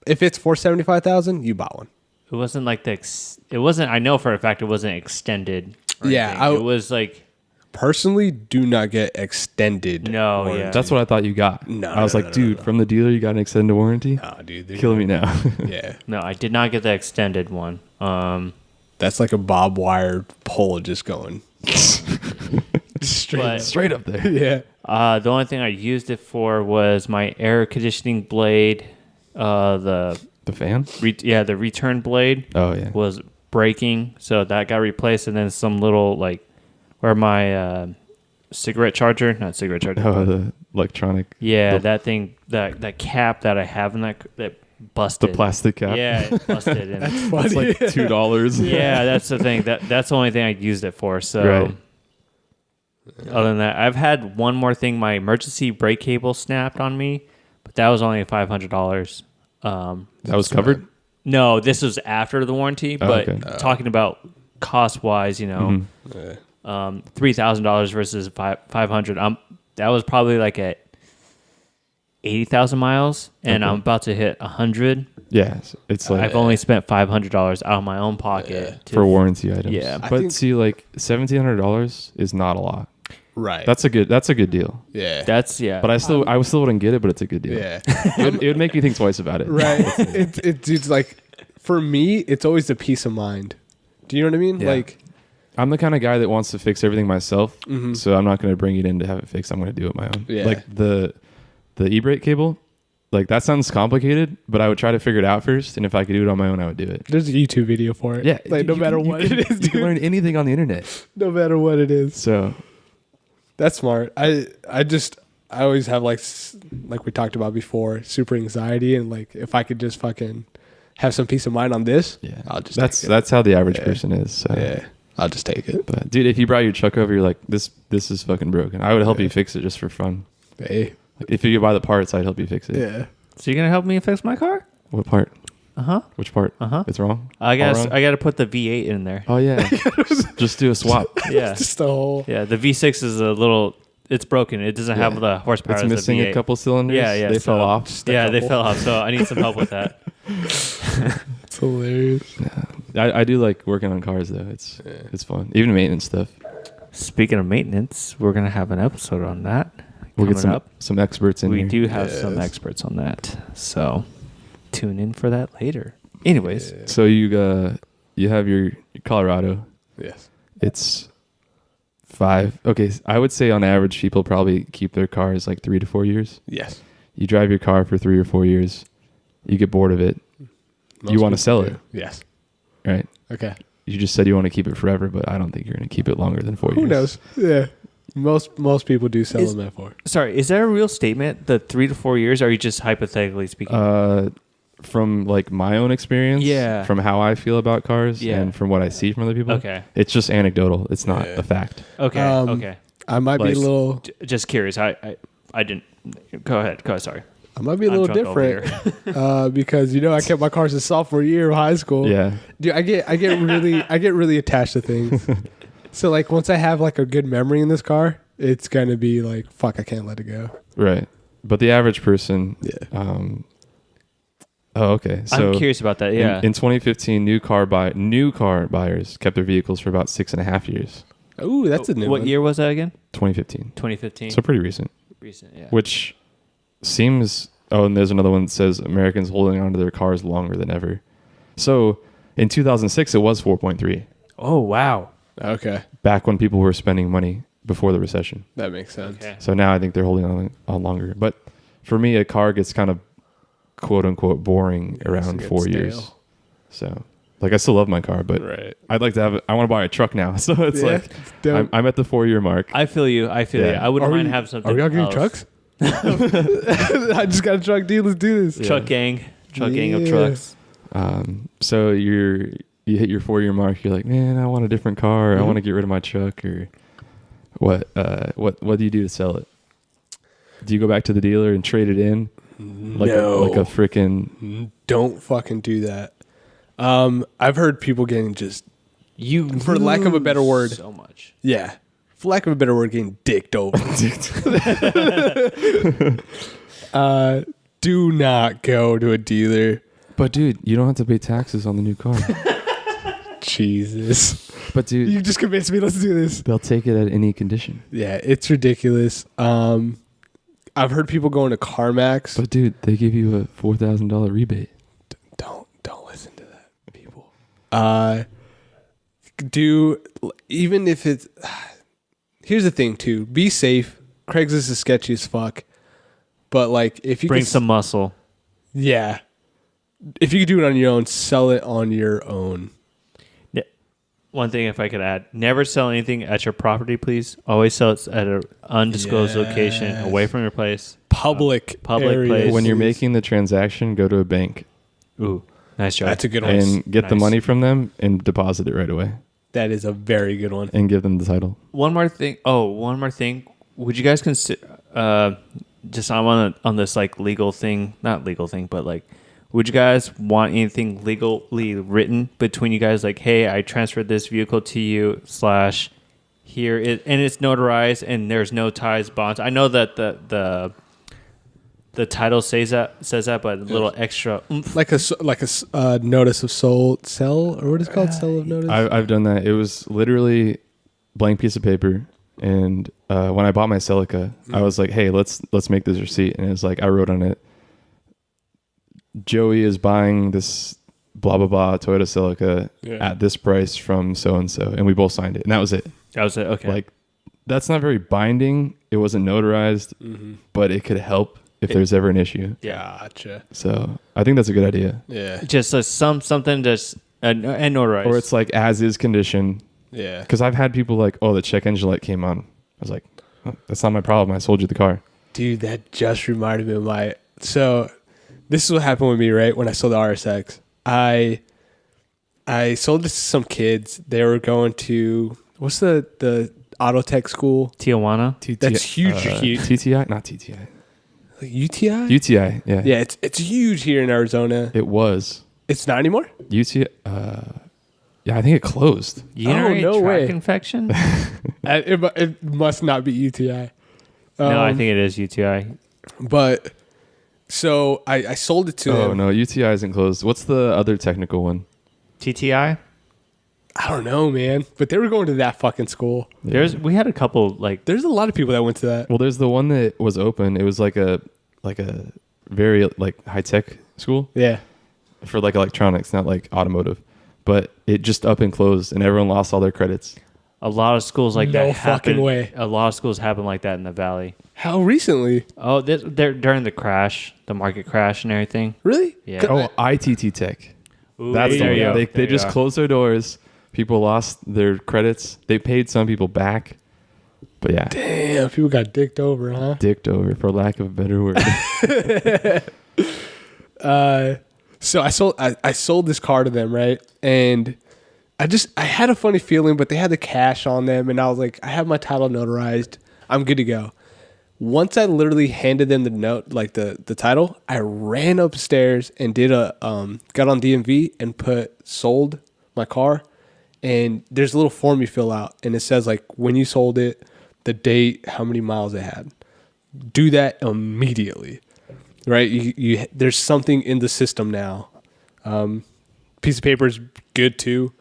S3: if it's for 75,000, you buy one.
S2: It wasn't like it wasn't. I know for a fact it wasn't extended. or
S3: Yeah,
S2: anything. It was like
S3: Personally, do not get extended.
S2: No,
S3: warranty.
S2: yeah.
S4: That's what I thought you got.
S3: No,
S4: I was
S3: no,
S4: like,
S3: no,
S4: dude,
S3: no.
S4: from the dealer, you got an extended warranty?
S3: Nah, dude. they're
S4: Kill
S3: gonna-
S4: me now.
S3: Yeah.
S2: no. I did not get the extended one.
S3: That's like a bob wire pole just going. Straight.
S2: But-
S4: Straight up there.
S3: Yeah.
S2: The only thing I used it for was my air conditioning blade. The
S4: fan?
S2: the return blade
S4: Oh, yeah.
S2: was breaking, so that got replaced, and then some little like where my cigarette charger, not cigarette charger.
S4: Oh,
S2: but-
S4: the electronic.
S2: yeah,
S4: the-
S2: that thing, that cap that I have in that
S4: The
S2: busted.
S4: plastic cap.
S2: Yeah, it busted. And
S4: It's like $2.
S2: yeah, that's the thing. That's the only thing I used it for. So,
S4: Right.
S2: other than that, I've had one more thing. My emergency brake cable snapped on me, but that was only $500.
S4: That was covered?
S2: No, this was after the warranty.
S4: Oh,
S2: But
S4: okay.
S2: talking about cost wise,
S4: Mhm.
S2: $3,000 versus $500. That was probably like at 80,000 miles, and
S4: Okay.
S2: I'm about to hit 100.
S4: Yeah. It's like
S2: I've only spent $500 out of my own pocket
S4: for warranty items.
S2: Yeah.
S3: I
S4: But
S3: think-
S4: see, like $1,700 is not a lot.
S3: Right.
S4: That's a good deal.
S3: yeah.
S2: That's yeah.
S4: But I still wouldn't get it, but it's a good deal.
S3: yeah.
S4: It would make me think twice about it.
S3: Right. It's like for me, it's always the peace of mind. Do you know what I mean?
S4: Yeah.
S3: Like,
S4: I'm the kind of guy that wants to fix everything myself,
S3: Mhm.
S4: so I'm not going to bring it in to have it fixed. I'm going to do it my own.
S3: Yeah.
S4: Like the e-brake cable, like that sounds complicated, but I would try to figure it out first, and if I could do it on my own, I would do it.
S3: there's a YouTube video for it.
S4: Yeah,
S3: Like, no matter what it is,
S4: you can
S3: dude.
S4: learn anything on the internet.
S3: No matter what it is.
S4: So
S3: That's smart. I always have like we talked about before, super anxiety, and like if I could just fucking have some peace of mind on this,
S4: yeah,
S3: I'll just
S4: that's
S3: take it.
S4: that's how the average
S3: Yeah.
S4: person is. So.
S3: Yeah, I'll just take it.
S4: But dude, if you brought your truck over, you're like, this is fucking broken. I would help you fix it just for fun.
S3: Hey,
S4: Like, if you could buy the parts, I'd help you fix it.
S3: yeah.
S2: So you're gonna help me fix my car?
S4: What part?
S2: Uh-huh.
S4: Which part?
S2: Uh-huh.
S4: It's wrong.
S2: I
S4: All
S2: guess
S4: wrong?
S2: I gotta put the V8 in there.
S4: Oh yeah. Just do a swap.
S2: Yeah.
S3: Just the whole.
S2: Yeah. The V6 is a little. It's broken. It doesn't have the horsepower.
S4: It's
S2: as the
S4: missing
S2: V8.
S4: a couple cylinders.
S2: Yeah, yeah.
S4: They
S2: so-
S4: fell off.
S2: Yeah, they
S3: couple.
S2: fell off. So I need some help with that.
S3: It's hilarious.
S4: I do like working on cars though. It's fun. Even maintenance stuff.
S2: Speaking of maintenance, we're gonna have an episode on that.
S4: We'll get
S2: coming up.
S4: some experts in
S2: We
S4: here.
S2: do have some
S3: Yes.
S2: experts on that. So tune in for that later. Anyways,
S4: So you have your Colorado.
S3: Yes.
S4: It's 5. Okay, I would say on average people probably keep their cars like 3 to 4 years.
S3: Yes.
S4: You drive your car for 3 or 4 years. You get bored of it, You wanna
S3: people
S4: sell
S3: do.
S4: it.
S3: Yes.
S4: right?
S3: Okay.
S4: You just said you want to keep it forever, but I don't think you're going to keep it longer than 4 years.
S3: Who knows? Yeah. Most people do sell
S2: Is-
S3: them at 4.
S2: sorry, is that a real statement? The 3 to 4 years? Or are you just hypothetically speaking?
S4: From like my own experience,
S2: Yeah.
S4: from how I feel about cars,
S2: Yeah.
S4: and from what I see from other people,
S2: Okay.
S4: it's just anecdotal. It's not
S3: Yeah.
S4: a fact.
S2: Okay. Okay.
S3: I might be
S4: Like-
S3: a little.
S2: Just curious. I didn't. Go ahead. Sorry.
S3: I might be a
S2: I'm
S3: little
S2: drunk over
S3: different because I kept my car since sophomore year of high school.
S4: Yeah,
S3: Dude, I get really attached to things. So like once I have like a good memory in this car, it's gonna be like fuck, I can't let it go.
S4: right. But the average person,
S3: Yeah.
S4: Oh, okay. So
S2: I'm curious about that. Yeah.
S4: in 2015, new car buyers kept their vehicles for about 6.5 years.
S3: Ooh, that's a new
S2: What
S3: one.
S2: year was that again?
S4: 2015.
S2: 2015.
S4: So pretty recent.
S2: Recent. Yeah.
S4: Which seems. Oh, and there's another one that says Americans holding onto their cars longer than ever. So in 2006, it was 4.3.
S2: Oh wow.
S3: Okay,
S4: Back when people were spending money before the recession.
S3: that makes sense.
S2: Okay.
S4: So now I think they're holding on longer. But for me, a car gets kind of quote unquote boring
S3: Yeah,
S4: around
S3: it's
S4: 4
S3: stale.
S4: years. So like I still love my car, but
S3: Right.
S4: I'd like to have it. I want to buy a truck now. So it's
S3: Yeah,
S4: like
S3: dope.
S4: I'm at the 4-year mark.
S2: I feel you. I feel you.
S4: Yeah.
S2: I wouldn't
S3: Are
S2: mind
S3: we-
S2: having something.
S3: Are we all getting
S2: else.
S3: trucks? I just got a truck, dude. Let's do this.
S4: Yeah.
S2: Truck gang of
S3: Yeah.
S2: trucks.
S4: So you hit your 4-year mark. You're like, man, I want a different car. I
S3: Mhm.
S4: want to get rid of my truck. Or what? What do you do to sell it? Do you go back to the dealer and trade it in? Like
S3: No.
S4: like a freaking
S3: Don't fucking do that. I've heard people getting just
S2: You,
S3: For lack of a better word.
S2: so much.
S3: for lack of a better word, getting dicked over. Do not go to a dealer.
S4: But dude, you don't have to pay taxes on the new car.
S3: Jesus.
S4: But dude,
S3: You just convinced me. Let's do this.
S4: they'll take it at any condition.
S3: Yeah, it's ridiculous. I've heard people going to CarMax.
S4: But dude, they give you a $4,000 rebate.
S3: Don't listen to that, people. Do even if it's. Here's the thing too. Be safe. Craigslist is sketchy as fuck. But like, if you
S2: Bring
S3: could-
S2: some muscle.
S3: yeah. If you could do it on your own, sell it on your own.
S2: One thing, if I could add, never sell anything at your property, please. Always sell it at an undisclosed location, away from your place.
S3: Public areas.
S2: place.
S4: When you're making the transaction, go to a bank
S2: Ooh, nice job.
S3: That's a good one.
S4: and get the
S2: Nice.
S4: money from them and deposit it right away
S3: That is a very good one.
S4: and give them the title.
S2: One more thing. Would you guys consider just on this like legal thing, not legal thing, but like, would you guys want anything legally written between you guys? Like, hey, I transferred this vehicle to you / here it, and it's notarized and there's no ties, bonds. I know that the title says that, but a little extra oomph.
S3: Like a notice of sell, or what is it called? Sell of notice?
S4: I've done that. It was literally blank piece of paper. And when I bought my Celica, I was like, hey, let's make this receipt. And it's like, I wrote on it, Joey is buying this blah, blah, blah Toyota Celica at this price from so-and-so. And we both signed it. And that was it.
S2: That was it. Okay.
S4: Like, that's not very binding. It wasn't notarized, but it could help if there's ever an issue.
S2: yeah.
S3: Gotcha.
S4: So I think that's a good idea.
S3: Yeah.
S2: Just something just and notarized.
S4: Or it's like as is condition.
S3: Yeah.
S4: Because I've had people like, oh, the check engine light came on. I was like, oh, that's not my problem. I sold you the car.
S3: Dude, that just reminded me of my. So, this is what happened with me, right? When I sold the RSX, I sold it to some kids. They were going to what's the auto tech school?
S2: Tijuana.
S3: That's huge.
S4: TTI, not TTI.
S3: Like UTI.
S4: UTI, yeah.
S3: Yeah, it's huge here in Arizona.
S4: It was
S3: It's not anymore.
S4: UTI. Yeah, I think it closed.
S2: Urinary
S3: no
S2: tract
S3: way.
S2: infection?
S3: It must not be UTI.
S2: No, I think it is UTI.
S3: But so I sold it to
S4: Oh
S3: him.
S4: no, UTI isn't closed. What's the other technical one?
S2: TTI?
S3: I don't know, man. But they were going to that fucking school.
S2: We had a couple like
S3: There's a lot of people that went to that.
S4: Well, there's the one that was open. It was like a very like high tech school
S3: Yeah.
S4: for like electronics, not like automotive. But it just up and closed, and everyone lost all their credits.
S2: a lot of schools like
S3: No
S2: that.
S3: fucking way.
S2: A lot of schools happen like that in the valley.
S3: How recently?
S2: Oh, they're during the crash, the market crash and everything.
S3: Really?
S2: Yeah.
S4: Oh, ITT Tech.
S2: Ooh,
S4: That's the
S2: there
S4: one.
S2: you go.
S4: They
S2: There you
S4: just
S2: go.
S4: closed their doors. People lost their credits. They paid some people back. But yeah,
S3: Damn, people got dicked over, huh?
S4: dicked over, for lack of a better word.
S3: So I sold this car to them, right? And I had a funny feeling, but they had the cash on them, and I was like, I have my title notarized. I'm good to go. Once I literally handed them the note, like the title, I ran upstairs and did got on DMV and sold my car. And there's a little form you fill out, and it says like when you sold it, the date, how many miles it had. Do that immediately, right? You there's something in the system now. Piece of paper is good too.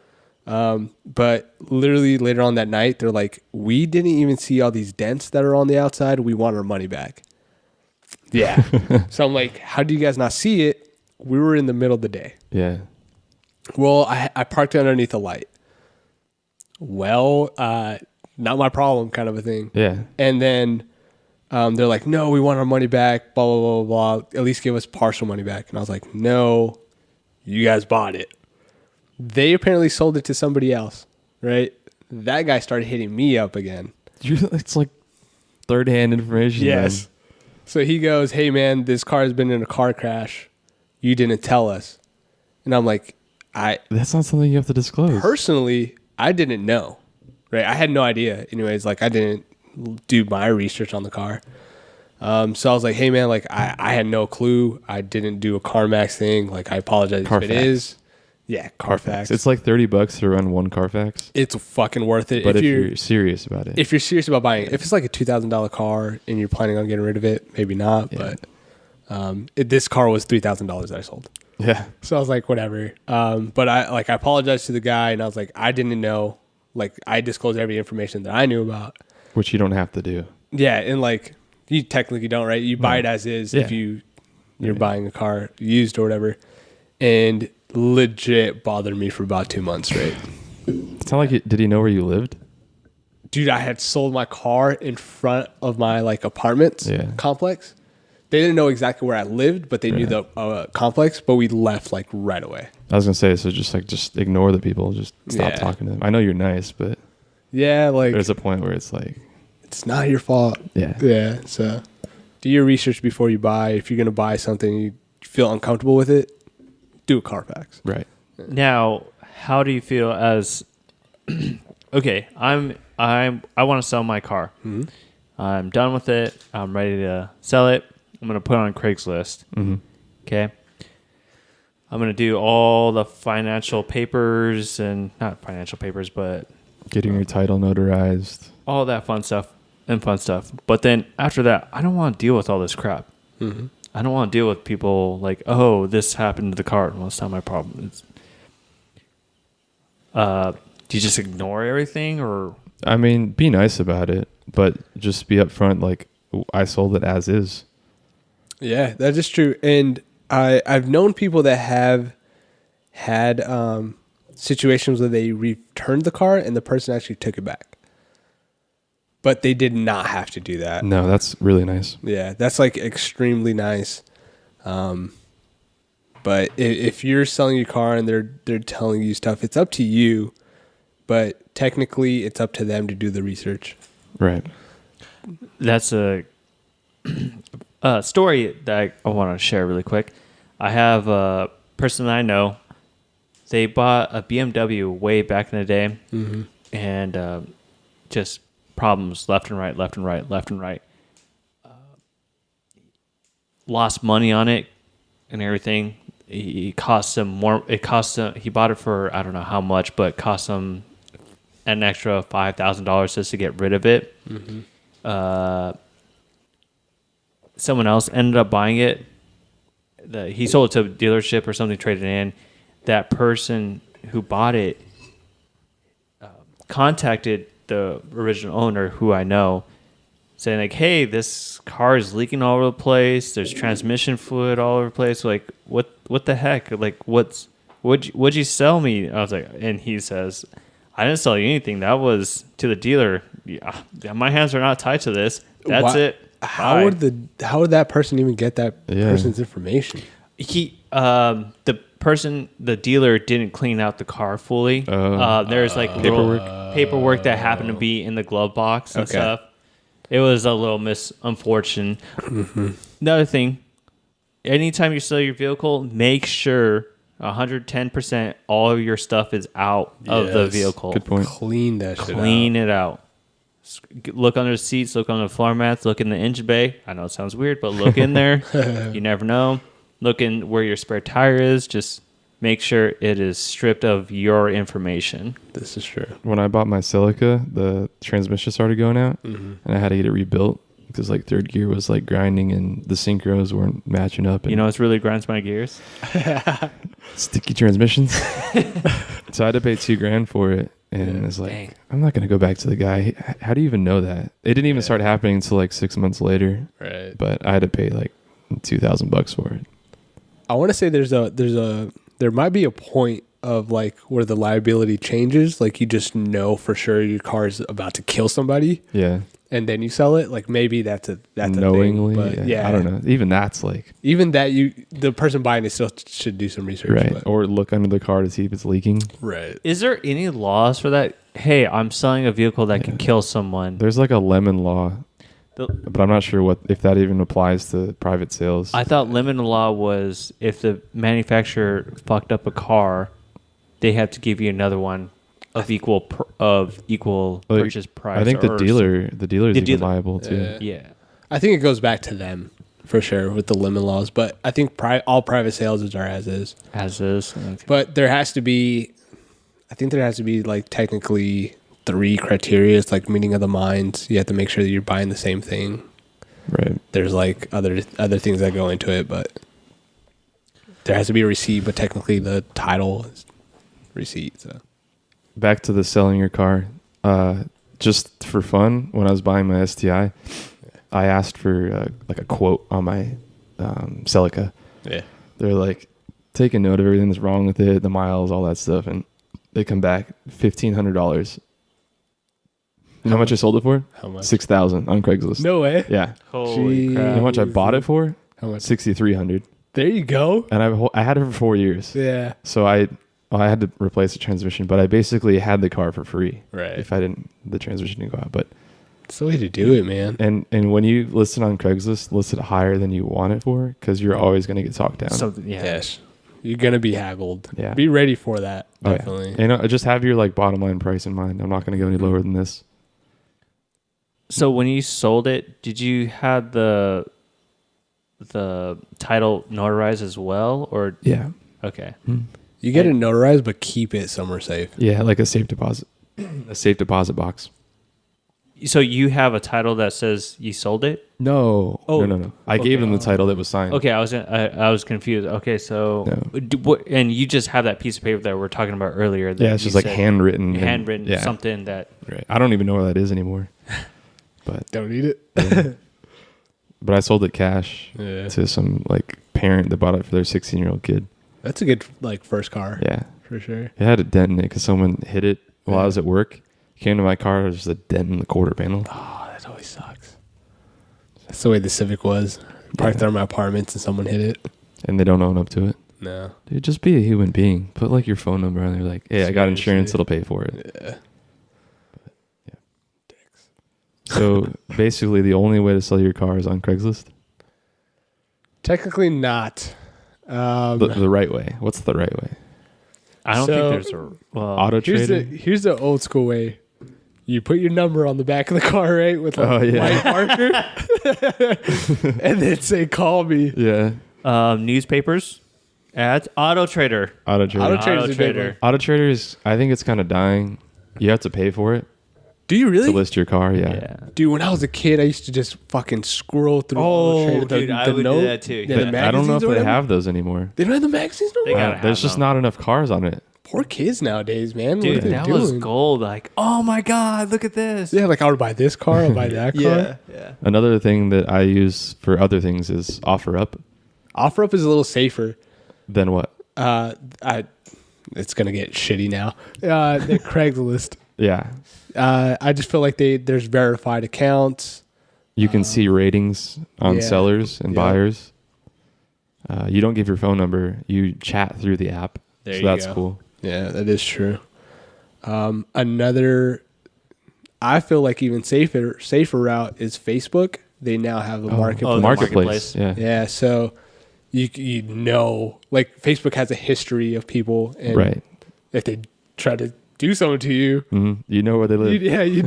S3: But literally later on that night, they're like, we didn't even see all these dents that are on the outside. We want our money back. Yeah. So I'm like, how do you guys not see it? We were in the middle of the day.
S4: Yeah.
S3: Well, I parked it underneath the light. Well, not my problem kind of a thing.
S4: Yeah.
S3: And then they're like, no, we want our money back, blah, blah, blah, blah. At least give us partial money back. And I was like, no, you guys bought it. They apparently sold it to somebody else, right? That guy started hitting me up again.
S4: It's like third-hand information.
S3: Yes. So he goes, hey, man, this car has been in a car crash. You didn't tell us. And I'm like,
S4: That's not something you have to disclose.
S3: personally, I didn't know, right? I had no idea. Anyways, like I didn't do my research on the car. So I was like, hey, man, like I had no clue. I didn't do a CarMax thing. Like I apologize if
S4: Carfax.
S3: it is. Yeah, Carfax.
S4: It's like $30 to run one Carfax.
S3: It's fucking worth it.
S4: But if you're serious about it.
S3: If you're serious about buying it, if it's like a $2,000 car and you're planning on getting rid of it, maybe not.
S4: Yeah.
S3: But this car was $3,000 that I sold.
S4: Yeah.
S3: So I was like, whatever. But I apologized to the guy and I was like, I didn't know. Like I disclosed every information that I knew about.
S4: Which you don't have to do.
S3: Yeah, and like you technically don't, right? You buy it as is if you're buying a car used or whatever. And legit bothered me for about 2 months, right?
S4: It's not like did he know where you lived?
S3: Dude, I had sold my car in front of my like apartments complex. They didn't know exactly where I lived, but they knew
S4: Right.
S3: the complex. But we left like right away.
S4: I was gonna say, so just ignore the people, just stop
S3: Yeah.
S4: talking to them. I know you're nice, but
S3: Yeah, like
S4: there's a point where it's like,
S3: it's not your fault.
S4: yeah,
S3: Yeah. So do your research before you buy. If you're gonna buy something, you feel uncomfortable with it, do a Carfax.
S4: right.
S2: Now, how do you feel as okay, I want to sell my car. I'm done with it. I'm ready to sell it. I'm going to put it on Craigslist.
S4: Mm-hmm.
S2: Okay. I'm going to do all the financial papers and not financial papers, but
S4: Getting your title notarized.
S2: all that fun stuff. But then after that, I don't want to deal with all this crap. I don't want to deal with people like, oh, this happened to the car. Well, it's not my problem. It's, do you just ignore everything or?
S4: I mean, be nice about it, but just be upfront. Like, I sold it as is.
S3: Yeah, that is true. And I've known people that have had situations where they returned the car and the person actually took it back. But they did not have to do that.
S4: No, that's really nice.
S3: Yeah, that's like extremely nice. But if you're selling your car and they're telling you stuff, it's up to you. But technically, it's up to them to do the research.
S4: Right.
S2: That's a story that I want to share really quick. I have a person that I know. They bought a BMW way back in the day, and just problems left and right. Lost money on it and everything. It cost him more. He bought it for I don't know how much, but it cost him an extra $5,000 just to get rid of it. Someone else ended up buying it. He sold it to a dealership or something, traded in. That person who bought it contacted the original owner, who I know, saying like, "Hey, this car is leaking all over the place. There's transmission fluid all over the place. Like, what the heck? Like, what'd you sell me?" I was like, and he says, "I didn't sell you anything. That was to the dealer. Yeah, my hands are not tied to this. That's
S3: Why-
S2: it."
S3: How
S2: Bye.
S3: would that person even get that
S4: Yeah.
S3: person's information?
S2: The dealer didn't clean out the car fully. There's like little paperwork that happened to be in the glove box and
S3: Okay.
S2: stuff. It was a little unfortunate. Another thing, anytime you sell your vehicle, make sure 110% all of your stuff is out of the
S3: Yes.
S2: vehicle.
S4: Good point.
S3: Clean that shit
S2: Clean
S3: out.
S2: it out. Look under the seats, look on the floor mats, look in the engine bay. I know it sounds weird, but look in there. You never know. Look in where your spare tire is. Just make sure it is stripped of your information.
S3: This is true.
S4: When I bought my Celica, the transmission started going out, and I had to get it rebuilt because like third gear was like grinding and the synchros weren't matching up. And
S2: You know, it's really grinds my gears.
S4: sticky transmissions. So I had to pay $2,000 for it, and it's like,
S2: Dang.
S4: I'm not gonna go back to the guy. How do you even know that? It didn't even start happening until like 6 months later.
S3: Right.
S4: But I had to pay like $2,000 for it.
S3: I want to say there might be a point of like where the liability changes. Like you just know for sure your car is about to kill somebody,
S4: Yeah,
S3: and then you sell it. Like maybe that's a
S4: knowingly.
S3: thing. But yeah,
S4: I don't know. Even that's like
S3: Even that the person buying it still should do some research.
S4: right,
S3: but-
S4: or look under the car to see if it's leaking.
S3: right.
S2: Is there any laws for that? Hey, I'm selling a vehicle that can kill someone.
S4: There's like a lemon law,
S2: The-
S4: but I'm not sure if that even applies to private sales.
S2: I thought limited law was if the manufacturer fucked up a car, they have to give you another one of equal
S4: Like,
S2: purchase price.
S4: I think the
S2: or-
S4: dealer is
S2: The
S4: even
S2: dealer.
S4: liable too.
S2: Yeah.
S3: I think it goes back to them for sure with the limit laws. But I think all private sales are as is.
S2: As is. Okay.
S3: But there has to be, I think there has to be like technically 3 criteria. It's like meeting of the minds. You have to make sure that you're buying the same thing.
S4: Right.
S3: There's like other things that go into it, but there has to be a receipt. But technically, the title is receipt. So
S4: Back to the selling your car. Just for fun, when I was buying my STI, I asked for like a quote on my Celica.
S3: yeah,
S4: They're like, take a note of everything that's wrong with it, the miles, all that stuff, and they come back $1,500. You know how much I sold it for?
S3: how much?
S4: $6,000 on Craigslist.
S3: No way.
S4: Yeah.
S2: Holy
S3: Jeez.
S2: crap.
S4: You know how much I bought it for?
S3: How much?
S4: 6,300,
S3: There you go.
S4: and I had it for 4 years.
S3: Yeah.
S4: So I had to replace the transmission, but I basically had the car for free.
S3: Right.
S4: If the transmission didn't go out. But
S3: It's the way to do it, man.
S4: and when you list it on Craigslist, list it higher than you want it for, because you're always going to get talked down.
S2: So yeah.
S3: Yes. You're going to be haggled.
S4: Yeah.
S3: Be ready for that.
S4: Oh, yeah.
S3: Definitely.
S4: And just have your like bottom line price in mind. I'm not going to go any lower than this.
S2: So when you sold it, did you have the title notarized as well, or
S4: Yeah.
S2: okay?
S3: You get it notarized, but keep it somewhere safe.
S4: Yeah, like a safe deposit, a safe deposit box.
S2: So you have a title that says you sold it?
S4: No,
S2: Oh,
S4: no. I gave them the title that was signed.
S2: Okay, I was confused. Okay, so
S4: No.
S2: and you just have that piece of paper that we're talking about earlier. That
S4: Yeah, it's
S2: you
S4: just like
S2: said-
S4: handwritten.
S2: handwritten
S4: yeah.
S2: something that.
S4: Right. I don't even know where that is anymore. But
S3: Don't need it.
S4: but I sold it cash
S3: Yeah.
S4: to some like parent that bought it for their 16-year-old kid.
S3: That's a good like first car.
S4: Yeah,
S3: For sure.
S4: it had a dent in it because someone hit it while I was at work. Came to my car, there was just a dent in the quarter panel.
S3: Oh, that always sucks. That's the way the Civic was. Parked there in my apartments and someone hit it.
S4: And they don't own up to it.
S3: No.
S4: Dude, just be a human being. Put like your phone number on there, like, hey, I got insurance,
S3: Seriously.
S4: it'll pay for it.
S3: Yeah.
S4: So basically, the only way to sell your car is on Craigslist.
S3: Technically not.
S4: The right way. What's the right way?
S2: I don't
S3: So-
S2: think there's a well.
S4: Auto
S3: Here's
S4: trading.
S3: here's the old school way. You put your number on the back of the car, right, with like
S4: Oh, yeah.
S3: white marker, and then say "call me."
S4: Yeah,
S2: Newspapers, ads, Auto Trader.
S4: Auto Trader.
S3: Auto Trader's
S2: Auto
S3: a big
S2: Trader.
S3: one.
S4: Auto Trader is. I think it's kind of dying. You have to pay for it
S3: Do you
S4: to
S3: really?
S4: list your car. Yeah.
S2: Yeah.
S3: Dude, when I was a kid, I used to just fucking scroll through. Auto Trader,
S2: dude, I would do that too.
S3: Yeah,
S2: But
S3: the
S4: I don't know
S3: magazines
S4: if
S3: or
S4: they
S3: whatever?
S4: have those anymore.
S3: They don't have the magazines no
S2: They
S3: more.
S2: gotta
S4: There's
S2: have
S4: just
S2: them.
S4: not enough cars on it.
S3: Poor kids nowadays, man. what are
S2: Dude,
S3: they
S2: that
S3: doing?
S2: was gold. Like, oh my god, look at this.
S3: Yeah, like I would buy this car, I'll buy that car.
S2: yeah.
S4: Another thing that I use for other things is OfferUp.
S3: OfferUp is a little safer.
S4: Then what?
S3: It's gonna get shitty now. The Craigslist.
S4: Yeah.
S3: I just feel like there's verified accounts.
S4: You can see ratings on
S3: yeah.
S4: sellers and
S3: Yeah.
S4: buyers. You don't give your phone number. You chat through the app.
S3: There
S4: so
S3: you
S4: that's
S3: go.
S4: cool.
S3: Yeah, that is true. Another, I feel like even safer route is Facebook. They now have a marketplace.
S2: Oh, the
S4: Marketplace.
S2: marketplace.
S4: Yeah.
S3: Yeah, so you know, like Facebook has a history of people, and
S4: Right.
S3: if they try to do something to you,
S4: You know where they live.
S3: you know, you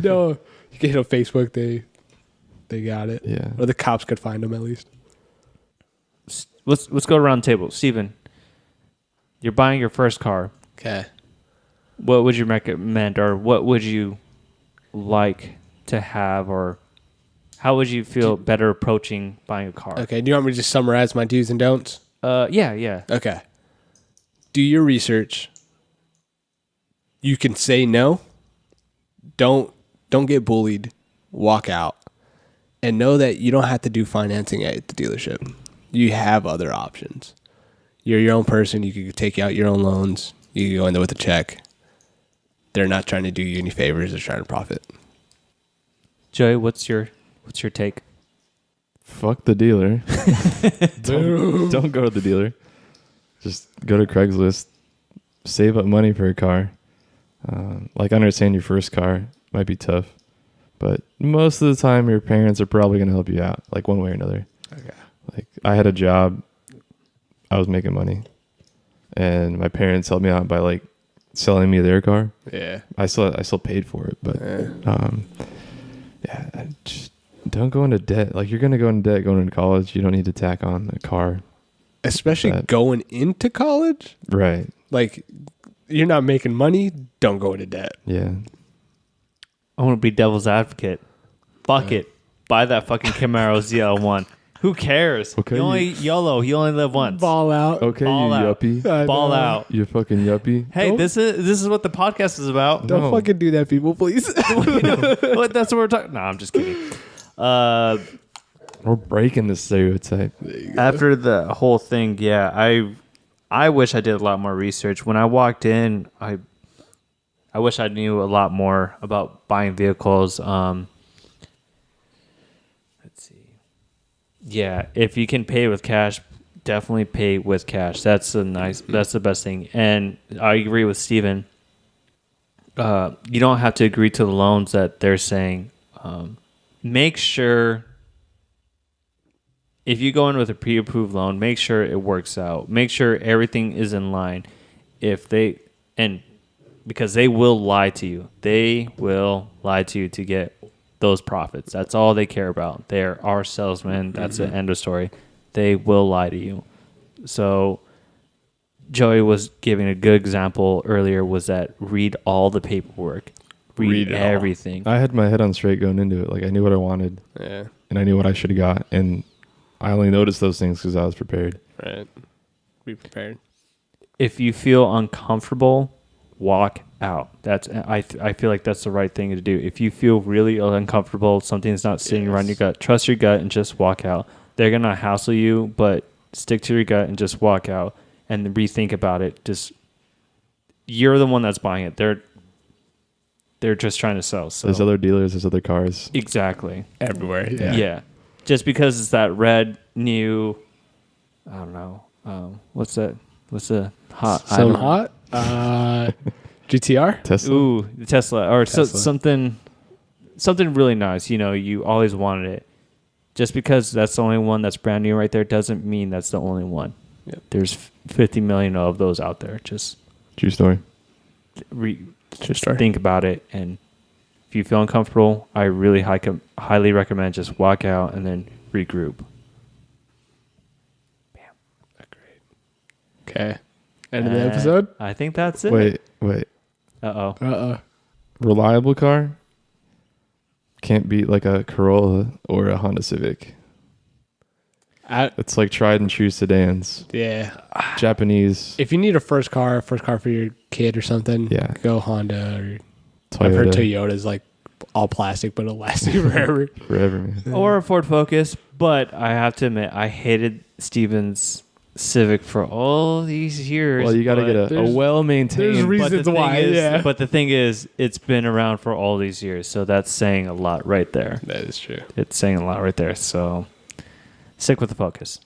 S3: get on Facebook, they got it.
S4: Yeah.
S3: Or the cops could find them at least.
S2: Let's go around the table. Steven, you're buying your first car.
S3: Okay.
S2: What would you recommend, or what would you like to have, or how would you feel better approaching buying a car?
S3: Okay. Do you want me to just summarize my do's and don'ts?
S2: Yeah.
S3: Okay. Do your research. You can say no. Don't get bullied. Walk out. And know that you don't have to do financing at the dealership. You have other options. You're your own person. You can take out your own loans. You can go in there with a check. They're not trying to do you any favors. They're trying to profit.
S2: Joey, what's your take?
S4: Fuck the dealer. don't go to the dealer. Just go to Craigslist. Save up money for a car. Like, I understand your first car might be tough, but most of the time your parents are probably going to help you out, like one way or another.
S3: Okay.
S4: Like, I had a job. I was making money, and my parents helped me out by like selling me their car.
S3: Yeah.
S4: I still paid for it, but I just don't go into debt. Like, you're gonna go into debt going into college. You don't need to tack on a car,
S3: Especially going into college.
S4: right?
S3: Like, you're not making money. Don't go into debt.
S4: Yeah,
S2: I want to be devil's advocate. Fuck it. Buy that fucking Camaro ZL1. Who cares?
S4: Okay,
S2: You only YOLO. You only live once.
S3: Ball out.
S4: okay,
S2: Ball
S4: you
S2: out.
S4: yuppie,
S3: I
S2: Ball
S3: know.
S2: out.
S4: you fucking yuppie.
S2: Hey,
S3: Don't-
S2: this is what the podcast is about.
S3: Don't
S4: No.
S3: fucking do that, people, please.
S2: What, that's what we're talking. No, I'm just kidding.
S4: We're breaking the stereotype.
S2: After the whole thing, yeah, I wish I did a lot more research. When I walked in, I wish I knew a lot more about buying vehicles. Let's see. Yeah, if you can pay with cash, definitely pay with cash. That's the best thing. And I agree with Steven. You don't have to agree to the loans that they're saying. Make sure if you go in with a pre-approved loan, make sure it works out. Make sure everything is in line. Because they will lie to you. They will lie to you to get those profits. That's all they care about. They are salesmen. That's the end of story. They will lie to you. So Joey was giving a good example earlier, was that read all the paperwork. Read
S3: it all.
S2: everything.
S4: I had my head on straight going into it. Like I knew what I wanted
S3: Yeah.
S4: and I knew what I should have got. And I only noticed those things because I was prepared.
S3: Right. Be prepared.
S2: If you feel uncomfortable, walk out. I feel like that's the right thing to do. If you feel really uncomfortable, something's not sitting around your gut, trust your gut and just walk out. They're gonna hassle you, but stick to your gut and just walk out and rethink about it. Just you're the one that's buying it. They're just trying to sell. So
S4: There's other dealers, there's other cars.
S2: exactly.
S3: Everywhere.
S2: Yeah. Just because it's that red new, I don't know. What's that? What's the hot? I
S3: Some
S2: don't-
S3: hot. GTR.
S4: Tesla.
S2: Ooh, the Tesla or
S3: Tesla.
S2: something really nice. You know, you always wanted it. Just because that's the only one that's brand new right there doesn't mean that's the only one.
S3: Yep.
S2: There's 50 million of those out there. Just
S4: True story.
S3: True story.
S2: think about it, and if you feel uncomfortable, I really highly recommend just walk out and then regroup.
S3: Okay. End of the episode.
S2: I think that's it.
S4: Wait.
S2: Uh-oh.
S4: Reliable car can't beat like a Corolla or a Honda Civic. It's like tried and true sedans.
S3: Yeah.
S4: Japanese.
S3: If you need a first car for your kid or something,
S4: Yeah.
S3: go Honda. Or
S4: Toyota.
S3: I've heard Toyota's like all plastic, but it'll last you forever.
S4: Forever, man.
S2: Or a Ford Focus, but I have to admit, I hated Steven's Civic for all these years.
S4: Well, you got to
S2: but-
S4: get a
S3: there's
S4: well-maintained.
S3: reasons
S2: but the thing
S3: why,
S2: is-
S3: yeah.
S2: But the thing is, it's been around for all these years, so that's saying a lot right there.
S3: That is true.
S2: It's saying a lot right there. So stick with the Focus.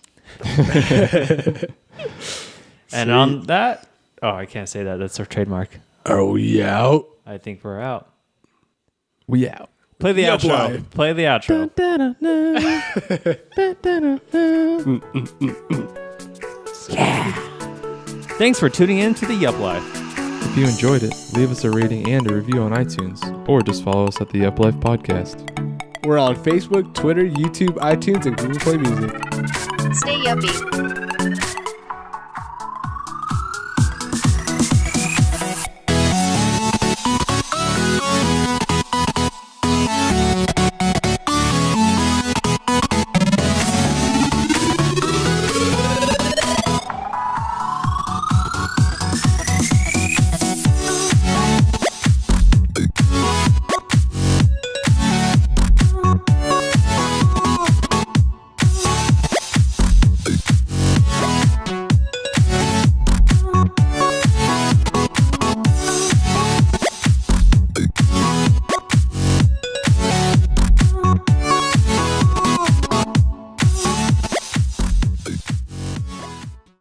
S2: And on that, I can't say that. That's our trademark.
S3: Oh yeah.
S2: I think we're out.
S4: We out.
S2: Play the
S3: Yup
S2: outro.
S3: Live.
S2: Play the outro. Thanks for tuning in to the Yup Life.
S4: If you enjoyed it, leave us a rating and a review on iTunes, or just follow us at the Up Life Podcast.
S3: We're on Facebook, Twitter, YouTube, iTunes, and Google Play Music.
S1: Stay yuppie.